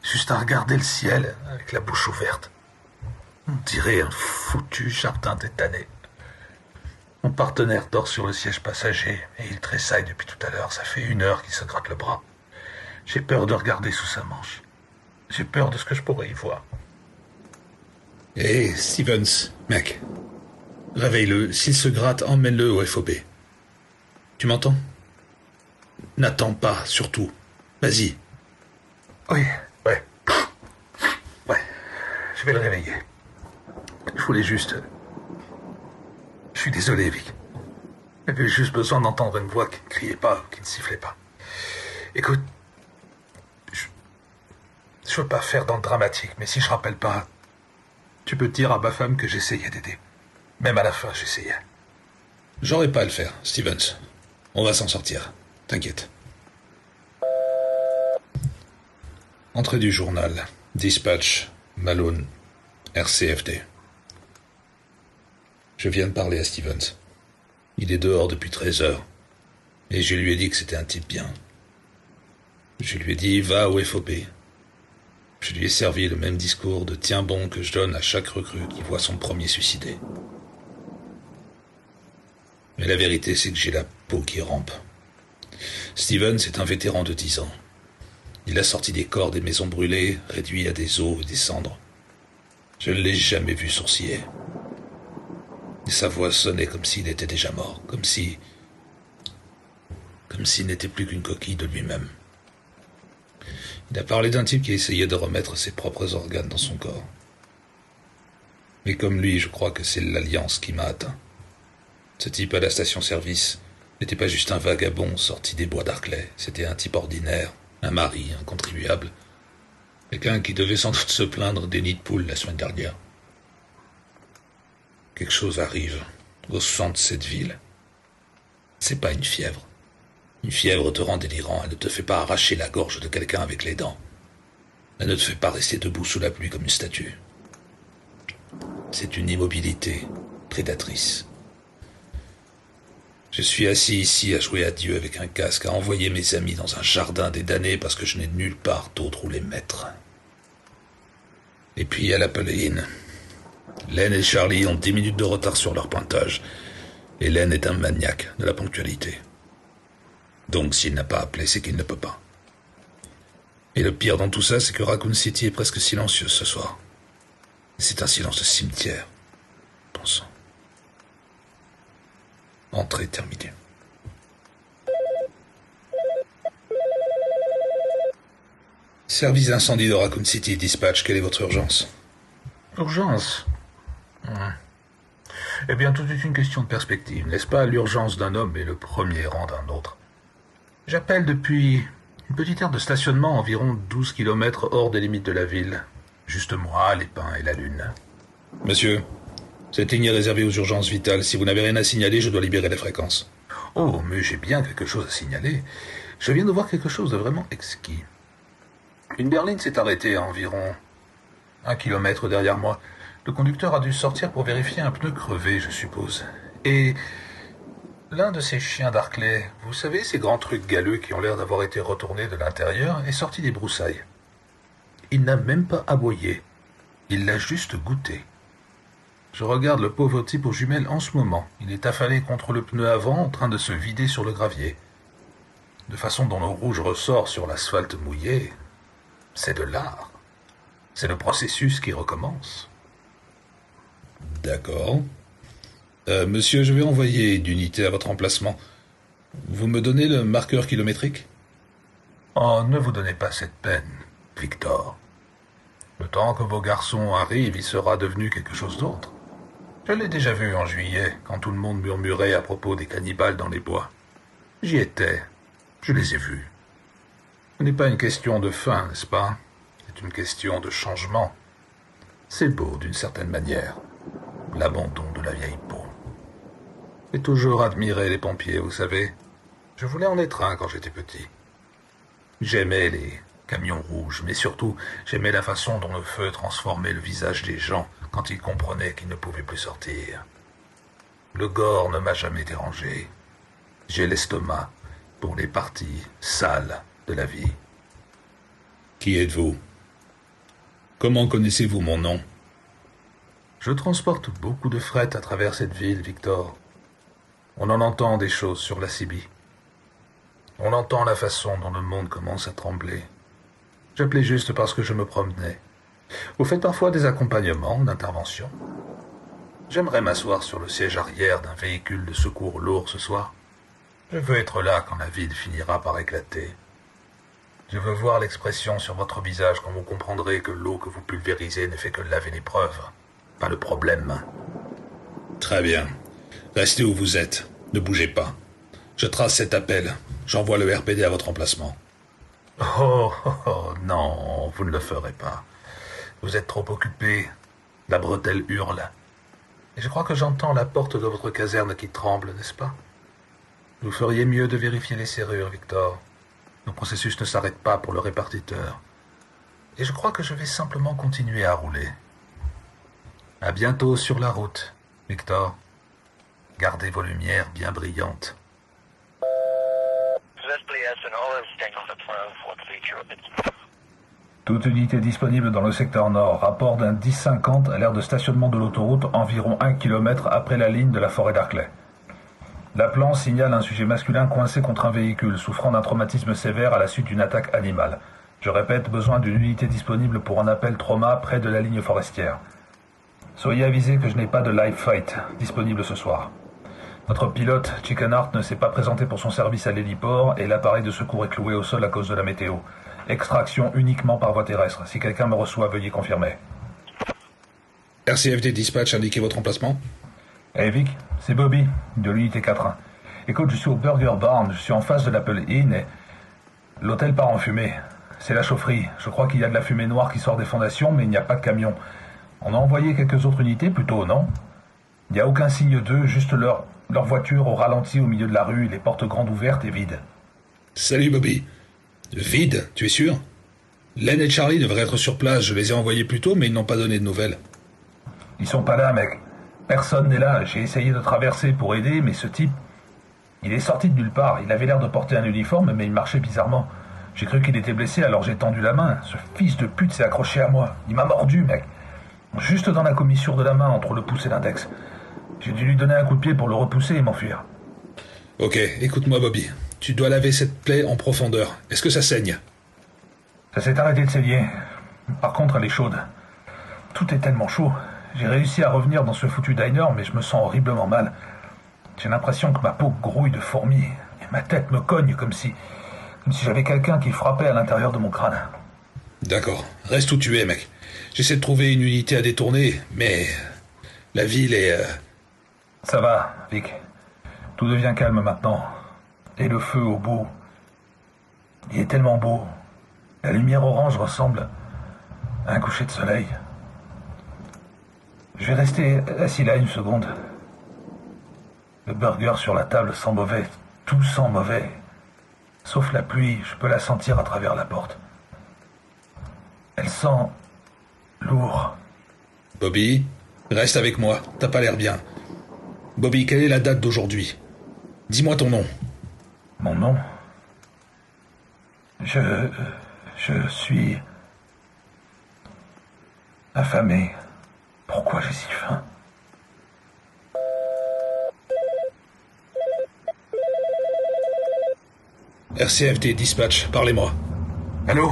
Juste à regarder le ciel avec la bouche ouverte. On dirait un foutu jardin tétané. Mon partenaire dort sur le siège passager et il tressaille depuis tout à l'heure. Ça fait 1 heure qu'il se gratte le bras. J'ai peur de regarder sous sa manche. J'ai peur de ce que je pourrais y voir. Hé, Stevens, mec. Réveille-le. S'il se gratte, emmène-le au FOB. Tu m'entends? N'attends pas, surtout. Vas-y. Oui, ouais. Ouais, je vais le réveiller. Je voulais juste... Je suis désolé, Vic. J'avais juste besoin d'entendre une voix qui ne criait pas, qui ne sifflait pas. Écoute, je veux pas faire dans le dramatique, mais si je rappelle pas, tu peux dire à ma femme que j'essayais d'aider. Même à la fin, j'essayais. J'aurais pas à le faire, Stevens. On va s'en sortir. T'inquiète. Entrée du journal. Dispatch. Malone. RCFD. Je viens de parler à Stevens. Il est dehors depuis 13 heures. Et je lui ai dit que c'était un type bien. Je lui ai dit, va au FOP. Je lui ai servi le même discours de tiens bon que je donne à chaque recrue qui voit son premier suicidé. Mais la vérité, c'est que j'ai la peau qui rampe. Stevens est un vétéran de 10 ans. Il a sorti des corps des maisons brûlées, réduits à des os et des cendres. Je ne l'ai jamais vu sourciller. Et sa voix sonnait comme s'il était déjà mort, comme s'il n'était plus qu'une coquille de lui-même. Il a parlé d'un type qui essayait de remettre ses propres organes dans son corps. Mais comme lui, je crois que c'est l'alliance qui m'a atteint. Ce type à la station-service n'était pas juste un vagabond sorti des bois d'Arclay, c'était un type ordinaire, un mari, un contribuable, quelqu'un qui devait sans doute se plaindre des nids de poules la semaine dernière. Quelque chose arrive au centre de cette ville. C'est pas une fièvre. Une fièvre te rend délirant, elle ne te fait pas arracher la gorge de quelqu'un avec les dents. Elle ne te fait pas rester debout sous la pluie comme une statue. C'est une immobilité prédatrice. Je suis assis ici à jouer à Dieu avec un casque, à envoyer mes amis dans un jardin des damnés parce que je n'ai nulle part d'autre où les mettre. Et puis il y a l'Apple Inn. Len et Charlie ont 10 minutes de retard sur leur pointage. Et Len est un maniaque de la ponctualité. Donc s'il n'a pas appelé, c'est qu'il ne peut pas. Et le pire dans tout ça, c'est que Raccoon City est presque silencieuse ce soir. C'est un silence de cimetière. Bon sang. Entrée terminée. Service d'incendie de Raccoon City, dispatch, quelle est votre urgence? Urgence? Eh bien, tout est une question de perspective, n'est-ce pas? L'urgence d'un homme est le premier rang d'un autre. J'appelle depuis une petite aire de stationnement environ 12 km hors des limites de la ville. Juste moi, les pins et la lune. Monsieur, cette ligne est réservée aux urgences vitales. Si vous n'avez rien à signaler, je dois libérer les fréquences. Oh, mais j'ai bien quelque chose à signaler. Je viens de voir quelque chose de vraiment exquis. Une berline s'est arrêtée à environ 1 kilomètre derrière moi. Le conducteur a dû sortir pour vérifier un pneu crevé, je suppose. Et l'un de ces chiens d'Arclay, vous savez, ces grands trucs galeux qui ont l'air d'avoir été retournés de l'intérieur, est sorti des broussailles. Il n'a même pas aboyé. Il l'a juste goûté. Je regarde le pauvre type aux jumelles en ce moment. Il est affalé contre le pneu avant, en train de se vider sur le gravier. De façon dont le rouge ressort sur l'asphalte mouillé, c'est de l'art. C'est le processus qui recommence. D'accord. Monsieur, je vais envoyer une unité à votre emplacement. Vous me donnez le marqueur kilométrique? Oh, ne vous donnez pas cette peine, Victor. Le temps que vos garçons arrivent, il sera devenu quelque chose d'autre. Je l'ai déjà vu en juillet, quand tout le monde murmurait à propos des cannibales dans les bois. J'y étais. Je les ai vus. Ce n'est pas une question de faim, n'est-ce pas? C'est une question de changement. C'est beau, d'une certaine manière, l'abandon de la vieille peau. J'ai toujours admiré les pompiers, vous savez. Je voulais en être un quand j'étais petit. J'aimais les camions rouges, mais surtout, j'aimais la façon dont le feu transformait le visage des gens quand ils comprenaient qu'ils ne pouvaient plus sortir. Le gore ne m'a jamais dérangé. J'ai l'estomac pour les parties sales de la vie. Qui êtes-vous? Comment connaissez-vous mon nom? Je transporte beaucoup de fret à travers cette ville, Victor. On en entend des choses sur la Sibie. On entend la façon dont le monde commence à trembler. J'appelais juste parce que je me promenais. Vous faites parfois des accompagnements d'intervention? J'aimerais m'asseoir sur le siège arrière d'un véhicule de secours lourd ce soir. Je veux être là quand la ville finira par éclater. Je veux voir l'expression sur votre visage quand vous comprendrez que l'eau que vous pulvérisez ne fait que laver l'épreuve, pas le problème. Très bien. Restez où vous êtes. Ne bougez pas. Je trace cet appel. J'envoie le RPD à votre emplacement. Oh, non, vous ne le ferez pas. Vous êtes trop occupé. La bretelle hurle. Et je crois que j'entends la porte de votre caserne qui tremble, n'est-ce pas? Vous feriez mieux de vérifier les serrures, Victor. Le processus ne s'arrête pas pour le répartiteur. Et je crois que je vais simplement continuer à rouler. À bientôt sur la route, Victor. Gardez vos lumières bien brillantes. Toute unité disponible dans le secteur nord. Rapport d'un 1050 à l'aire de stationnement de l'autoroute environ 1 km après la ligne de la forêt d'Arclay. L'appelant signale un sujet masculin coincé contre un véhicule, souffrant d'un traumatisme sévère à la suite d'une attaque animale. Je répète, besoin d'une unité disponible pour un appel trauma près de la ligne forestière. Soyez avisés que je n'ai pas de live fight disponible ce soir. Notre pilote, Chicken Heart, ne s'est pas présenté pour son service à l'héliport et l'appareil de secours est cloué au sol à cause de la météo. Extraction uniquement par voie terrestre. Si quelqu'un me reçoit, veuillez confirmer. RCFD Dispatch, indiquez votre emplacement. Hey Vic, c'est Bobby, de l'unité 4-1. Écoute, je suis au Burger Barn, je suis en face de l'Apple Inn et l'hôtel part en fumée. C'est la chaufferie. Je crois qu'il y a de la fumée noire qui sort des fondations, mais il n'y a pas de camion. On a envoyé quelques autres unités, plutôt, non? Il n'y a aucun signe d'eux, juste leur voiture au ralenti au milieu de la rue, les portes grandes ouvertes et vides. Salut Bobby. Vide, tu es sûr? Len et Charlie devraient être sur place, je les ai envoyés plus tôt, mais ils n'ont pas donné de nouvelles. Ils sont pas là, mec. Personne n'est là. J'ai essayé de traverser pour aider, mais ce type... Il est sorti de nulle part. Il avait l'air de porter un uniforme, mais il marchait bizarrement. J'ai cru qu'il était blessé, alors j'ai tendu la main. Ce fils de pute s'est accroché à moi. Il m'a mordu, mec. Juste dans la commissure de la main, entre le pouce et l'index. J'ai dû lui donner un coup de pied pour le repousser et m'enfuir. Ok, écoute-moi Bobby. Tu dois laver cette plaie en profondeur. Est-ce que ça saigne? Ça s'est arrêté de saigner. Par contre, elle est chaude. Tout est tellement chaud. J'ai réussi à revenir dans ce foutu diner, mais je me sens horriblement mal. J'ai l'impression que ma peau grouille de fourmis. Et ma tête me cogne comme si j'avais quelqu'un qui frappait à l'intérieur de mon crâne. D'accord. Reste où tu es, mec. J'essaie de trouver une unité à détourner, mais... la ville est... Ça va, Vic. Tout devient calme maintenant. Et le feu au bout. Il est tellement beau. La lumière orange ressemble à un coucher de soleil. Je vais rester assis là une seconde. Le burger sur la table sent mauvais. Tout sent mauvais. Sauf la pluie, je peux la sentir à travers la porte. Elle sent lourd. Bobby, reste avec moi. T'as pas l'air bien. Bobby, quelle est la date d'aujourd'hui? Dis-moi ton nom. Mon nom? Je suis affamé. Pourquoi j'ai si faim? RCFD, dispatch, parlez-moi. Allô?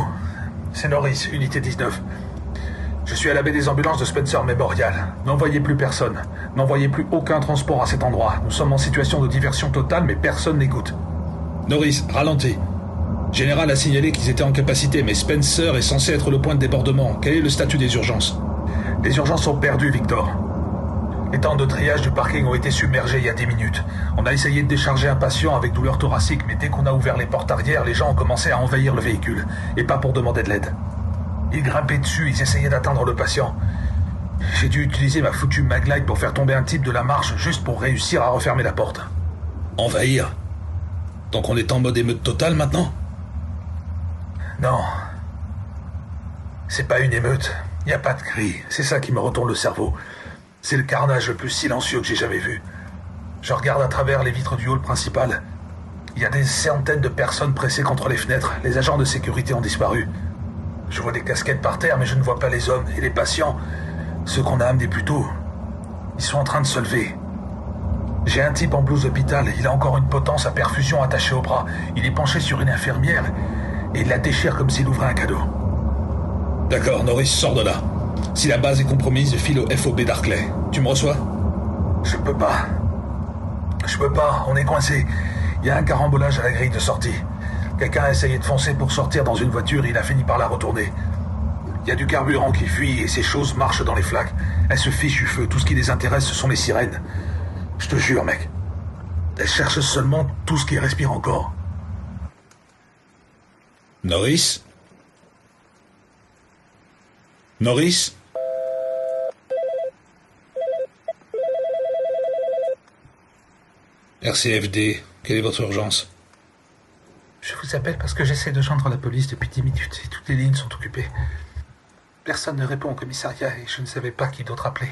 C'est Norris, unité 19. Je suis à la baie des ambulances de Spencer Memorial. N'envoyez plus personne. N'envoyez plus aucun transport à cet endroit. Nous sommes en situation de diversion totale, mais personne n'écoute. Norris, ralentis. Général a signalé qu'ils étaient en capacité, mais Spencer est censé être le point de débordement. Quel est le statut des urgences? Les urgences sont perdues, Victor. Les temps de triage du parking ont été submergés il y a 10 minutes. On a essayé de décharger un patient avec douleur thoracique, mais dès qu'on a ouvert les portes arrière, les gens ont commencé à envahir le véhicule. Et pas pour demander de l'aide. Ils grimpaient dessus, ils essayaient d'atteindre le patient. J'ai dû utiliser ma foutue Maglite pour faire tomber un type de la marche, juste pour réussir à refermer la porte. Envahir? Donc on est en mode émeute totale maintenant? Non. C'est pas une émeute. Y a pas de cris. C'est ça qui me retourne le cerveau. C'est le carnage le plus silencieux que j'ai jamais vu. Je regarde à travers les vitres du hall principal. Il y a des centaines de personnes pressées contre les fenêtres. Les agents de sécurité ont disparu. Je vois des casquettes par terre, mais je ne vois pas les hommes. Et les patients, ceux qu'on a amenés plus tôt, ils sont en train de se lever. J'ai un type en blouse d'hôpital. Il a encore une potence à perfusion attachée au bras. Il est penché sur une infirmière et il la déchire comme s'il ouvrait un cadeau. D'accord, Norris, sors de là. Si la base est compromise, file au FOB d'Arclay. Tu me reçois? Je peux pas, on est coincé. Il y a un carambolage à la grille de sortie. Quelqu'un a essayé de foncer pour sortir dans une voiture et il a fini par la retourner. Il y a du carburant qui fuit et ces choses marchent dans les flaques. Elles se fichent du feu, tout ce qui les intéresse ce sont les sirènes. Je te jure, mec. Elles cherchent seulement tout ce qui respire encore. Norris? Norris? RCFD, quelle est votre urgence? Je vous appelle parce que j'essaie de joindre la police depuis 10 minutes et toutes les lignes sont occupées. Personne ne répond au commissariat et je ne savais pas qui d'autre appeler.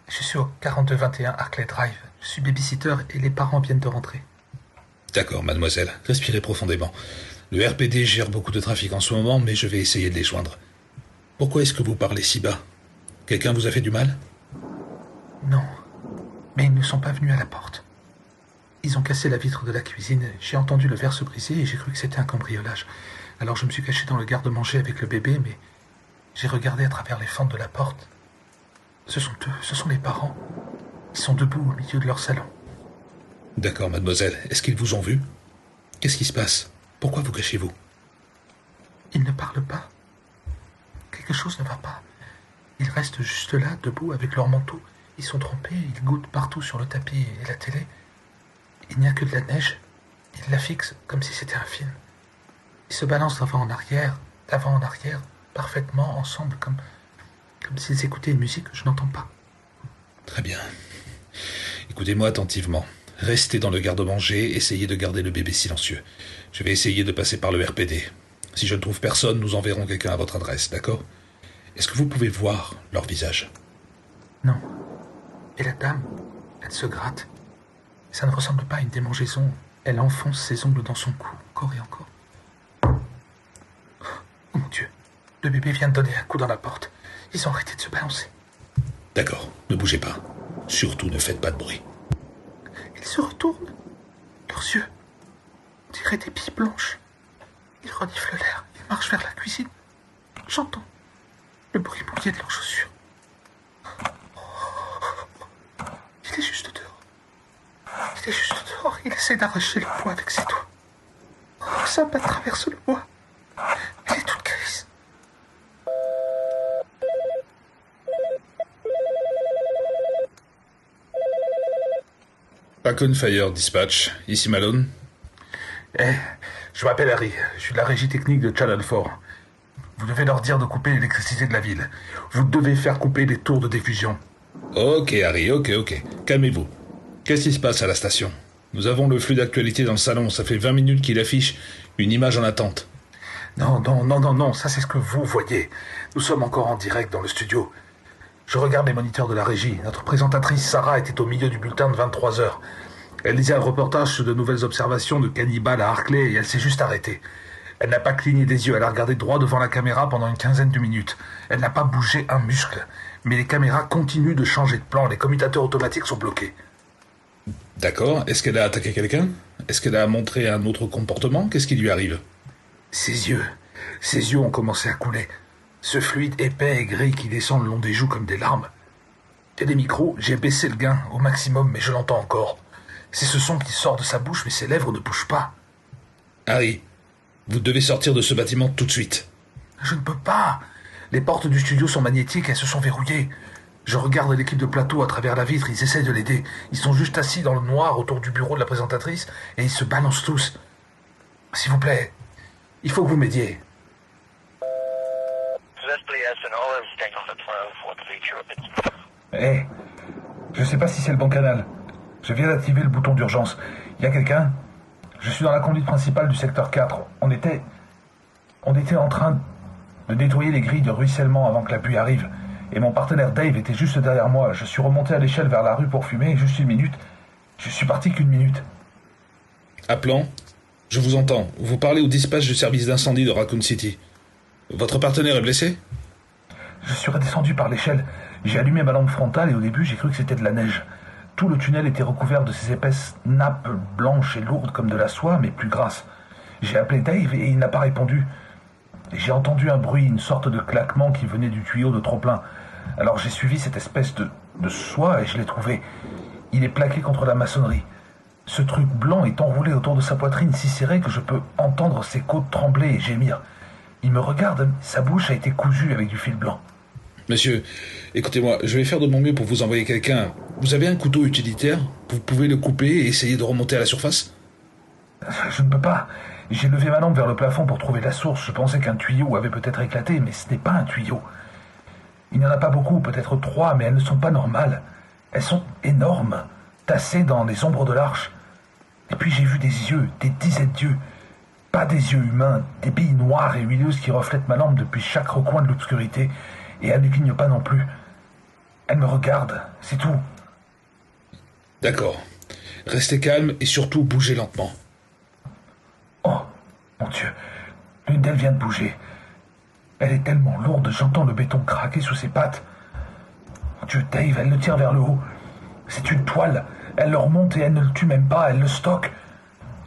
Je suis au 4221 Arclay Drive. Je suis babysitter et les parents viennent de rentrer. D'accord, mademoiselle. Respirez profondément. Le RPD gère beaucoup de trafic en ce moment, mais je vais essayer de les joindre. Pourquoi est-ce que vous parlez si bas? Quelqu'un vous a fait du mal? Non, mais ils ne sont pas venus à la porte. Ils ont cassé la vitre de la cuisine. J'ai entendu le verre se briser et j'ai cru que c'était un cambriolage. Alors je me suis caché dans le garde-manger avec le bébé, mais j'ai regardé à travers les fentes de la porte. Ce sont eux, ce sont les parents. Ils sont debout au milieu de leur salon. D'accord, mademoiselle. Est-ce qu'ils vous ont vu? Qu'est-ce qui se passe? Pourquoi vous cachez-vous? Ils ne parlent pas. Quelque chose ne va pas. Ils restent juste là, debout, avec leur manteau. Ils sont trompés, ils goûtent partout sur le tapis et la télé. Il n'y a que de la neige. Ils la fixent comme si c'était un film. Ils se balancent d'avant en arrière, parfaitement ensemble, comme s'ils écoutaient une musique que je n'entends pas. Très bien. Écoutez-moi attentivement. Restez dans le garde-manger, essayez de garder le bébé silencieux. Je vais essayer de passer par le RPD. Si je ne trouve personne, nous enverrons quelqu'un à votre adresse, d'accord? Est-ce que vous pouvez voir leur visage? Non. Et la dame, elle se gratte. Ça ne ressemble pas à une démangeaison. Elle enfonce ses ongles dans son cou, encore et encore. Oh mon Dieu. Le bébé vient de donner un coup dans la porte. Ils ont arrêté de se balancer. D'accord, ne bougez pas. Surtout ne faites pas de bruit. Ils se retournent. Leurs yeux, on dirait des billes blanches. Il renifle l'air. Il marche vers la cuisine. J'entends le bruit mouillé de leurs chaussures. Il est juste dehors. Il est juste dehors. Il essaie d'arracher le bois avec ses doigts. Sa patte traverse le bois. Elle est toute grise. Raccoon Fire Dispatch, ici Malone. Je m'appelle Harry, je suis de la régie technique de Channel 4. Vous devez leur dire de couper l'électricité de la ville. Vous devez faire couper les tours de diffusion. Ok Harry, ok. Calmez-vous. Qu'est-ce qui se passe à la station? Nous avons le flux d'actualité dans le salon, ça fait 20 minutes qu'il affiche une image en attente. Non, ça c'est ce que vous voyez. Nous sommes encore en direct dans le studio. Je regarde les moniteurs de la régie. Notre présentatrice Sarah était au milieu du bulletin de 23h. Elle lisait un reportage sur de nouvelles observations de cannibales à Harkley et elle s'est juste arrêtée. Elle n'a pas cligné des yeux, elle a regardé droit devant la caméra pendant une quinzaine de minutes. Elle n'a pas bougé un muscle. Mais les caméras continuent de changer de plan, les commutateurs automatiques sont bloqués. D'accord, est-ce qu'elle a attaqué quelqu'un? Est-ce qu'elle a montré un autre comportement? Qu'est-ce qui lui arrive? Ses yeux ont commencé à couler. Ce fluide épais et gris qui descend le long des joues comme des larmes. Il y a des micros, j'ai baissé le gain au maximum, mais je l'entends encore. C'est ce son qui sort de sa bouche, mais ses lèvres ne bougent pas. Harry, vous devez sortir de ce bâtiment tout de suite. Je ne peux pas. Les portes du studio sont magnétiques, elles se sont verrouillées. Je regarde l'équipe de plateau à travers la vitre, ils essayent de l'aider. Ils sont juste assis dans le noir autour du bureau de la présentatrice et ils se balancent tous. S'il vous plaît, il faut que vous m'aidiez. Je sais pas si c'est le bon canal. Je viens d'activer le bouton d'urgence. Y a quelqu'un? Je suis dans la conduite principale du secteur 4. On était en train de nettoyer les grilles de ruissellement avant que la pluie arrive. Et mon partenaire Dave était juste derrière moi. Je suis remonté à l'échelle vers la rue pour fumer, juste une minute. Je suis parti qu'une minute. Appelant, je vous entends. Vous parlez au dispatch du service d'incendie de Raccoon City. Votre partenaire est blessé? Je suis redescendu par l'échelle. J'ai allumé ma lampe frontale et au début j'ai cru que c'était de la neige. Tout le tunnel était recouvert de ces épaisses nappes blanches et lourdes comme de la soie, mais plus grasses. J'ai appelé Dave et il n'a pas répondu. Et j'ai entendu un bruit, une sorte de claquement qui venait du tuyau de trop-plein. Alors j'ai suivi cette espèce de soie et je l'ai trouvé. Il est plaqué contre la maçonnerie. Ce truc blanc est enroulé autour de sa poitrine si serré que je peux entendre ses côtes trembler et gémir. Il me regarde, sa bouche a été cousue avec du fil blanc. Monsieur, écoutez-moi, je vais faire de mon mieux pour vous envoyer quelqu'un. Vous avez un couteau utilitaire? Vous pouvez le couper et essayer de remonter à la surface? Je ne peux pas. J'ai levé ma lampe vers le plafond pour trouver la source. Je pensais qu'un tuyau avait peut-être éclaté, mais ce n'est pas un tuyau. Il n'y en a pas beaucoup, peut-être 3, mais elles ne sont pas normales. Elles sont énormes, tassées dans les ombres de l'arche. Et puis j'ai vu des yeux, des dizaines d'yeux. Pas des yeux humains, des billes noires et huileuses qui reflètent ma lampe depuis chaque recoin de l'obscurité. Et elles ne clignent pas non plus. Elles me regardent, c'est tout. D'accord. Restez calme et surtout bougez lentement. Oh, mon Dieu, l'une d'elles vient de bouger. Elle est tellement lourde, j'entends le béton craquer sous ses pattes. Mon Dieu, Dave, elle le tire vers le haut. C'est une toile. Elle le remonte et elle ne le tue même pas, elle le stocke.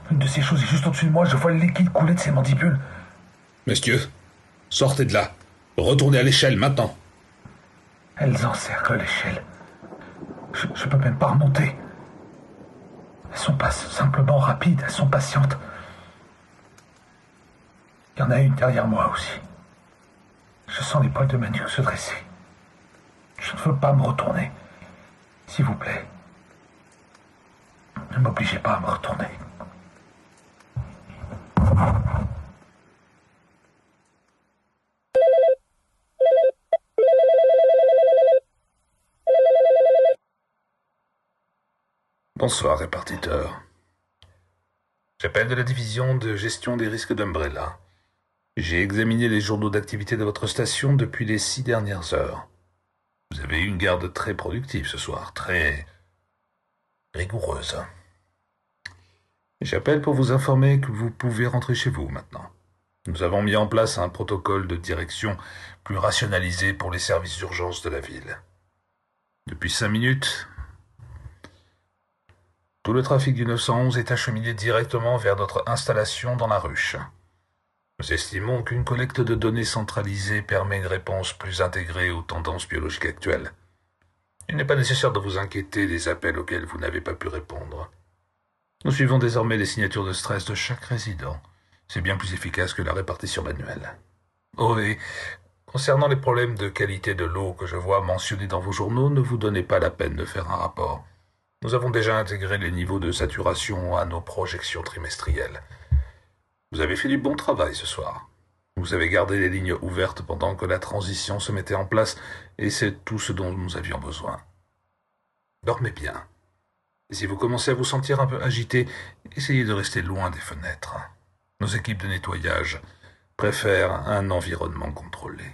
Une de ces choses est juste au-dessus de moi, je vois le liquide couler de ses mandibules. Monsieur, sortez de là. Retournez à l'échelle, maintenant. Elles encerclent l'échelle. Je peux même pas remonter. Elles sont pas simplement rapides, elles sont patientes. Il y en a une derrière moi aussi. Je sens les poils de ma nuque se dresser. Je ne veux pas me retourner. S'il vous plaît. Ne m'obligez pas à me retourner. Bonsoir, répartiteur. J'appelle de la division de gestion des risques d'Umbrella. J'ai examiné les journaux d'activité de votre station depuis les 6 dernières heures. Vous avez eu une garde très productive ce soir, très rigoureuse. J'appelle pour vous informer que vous pouvez rentrer chez vous maintenant. Nous avons mis en place un protocole de direction plus rationalisé pour les services d'urgence de la ville. Depuis 5 minutes, tout le trafic du 911 est acheminé directement vers notre installation dans la ruche. Nous estimons qu'une collecte de données centralisée permet une réponse plus intégrée aux tendances biologiques actuelles. Il n'est pas nécessaire de vous inquiéter des appels auxquels vous n'avez pas pu répondre. Nous suivons désormais les signatures de stress de chaque résident. C'est bien plus efficace que la répartition manuelle. Oh, et concernant les problèmes de qualité de l'eau que je vois mentionnés dans vos journaux, ne vous donnez pas la peine de faire un rapport. Nous avons déjà intégré les niveaux de saturation à nos projections trimestrielles. Vous avez fait du bon travail ce soir. Vous avez gardé les lignes ouvertes pendant que la transition se mettait en place, et c'est tout ce dont nous avions besoin. Dormez bien. Et si vous commencez à vous sentir un peu agité, essayez de rester loin des fenêtres. Nos équipes de nettoyage préfèrent un environnement contrôlé.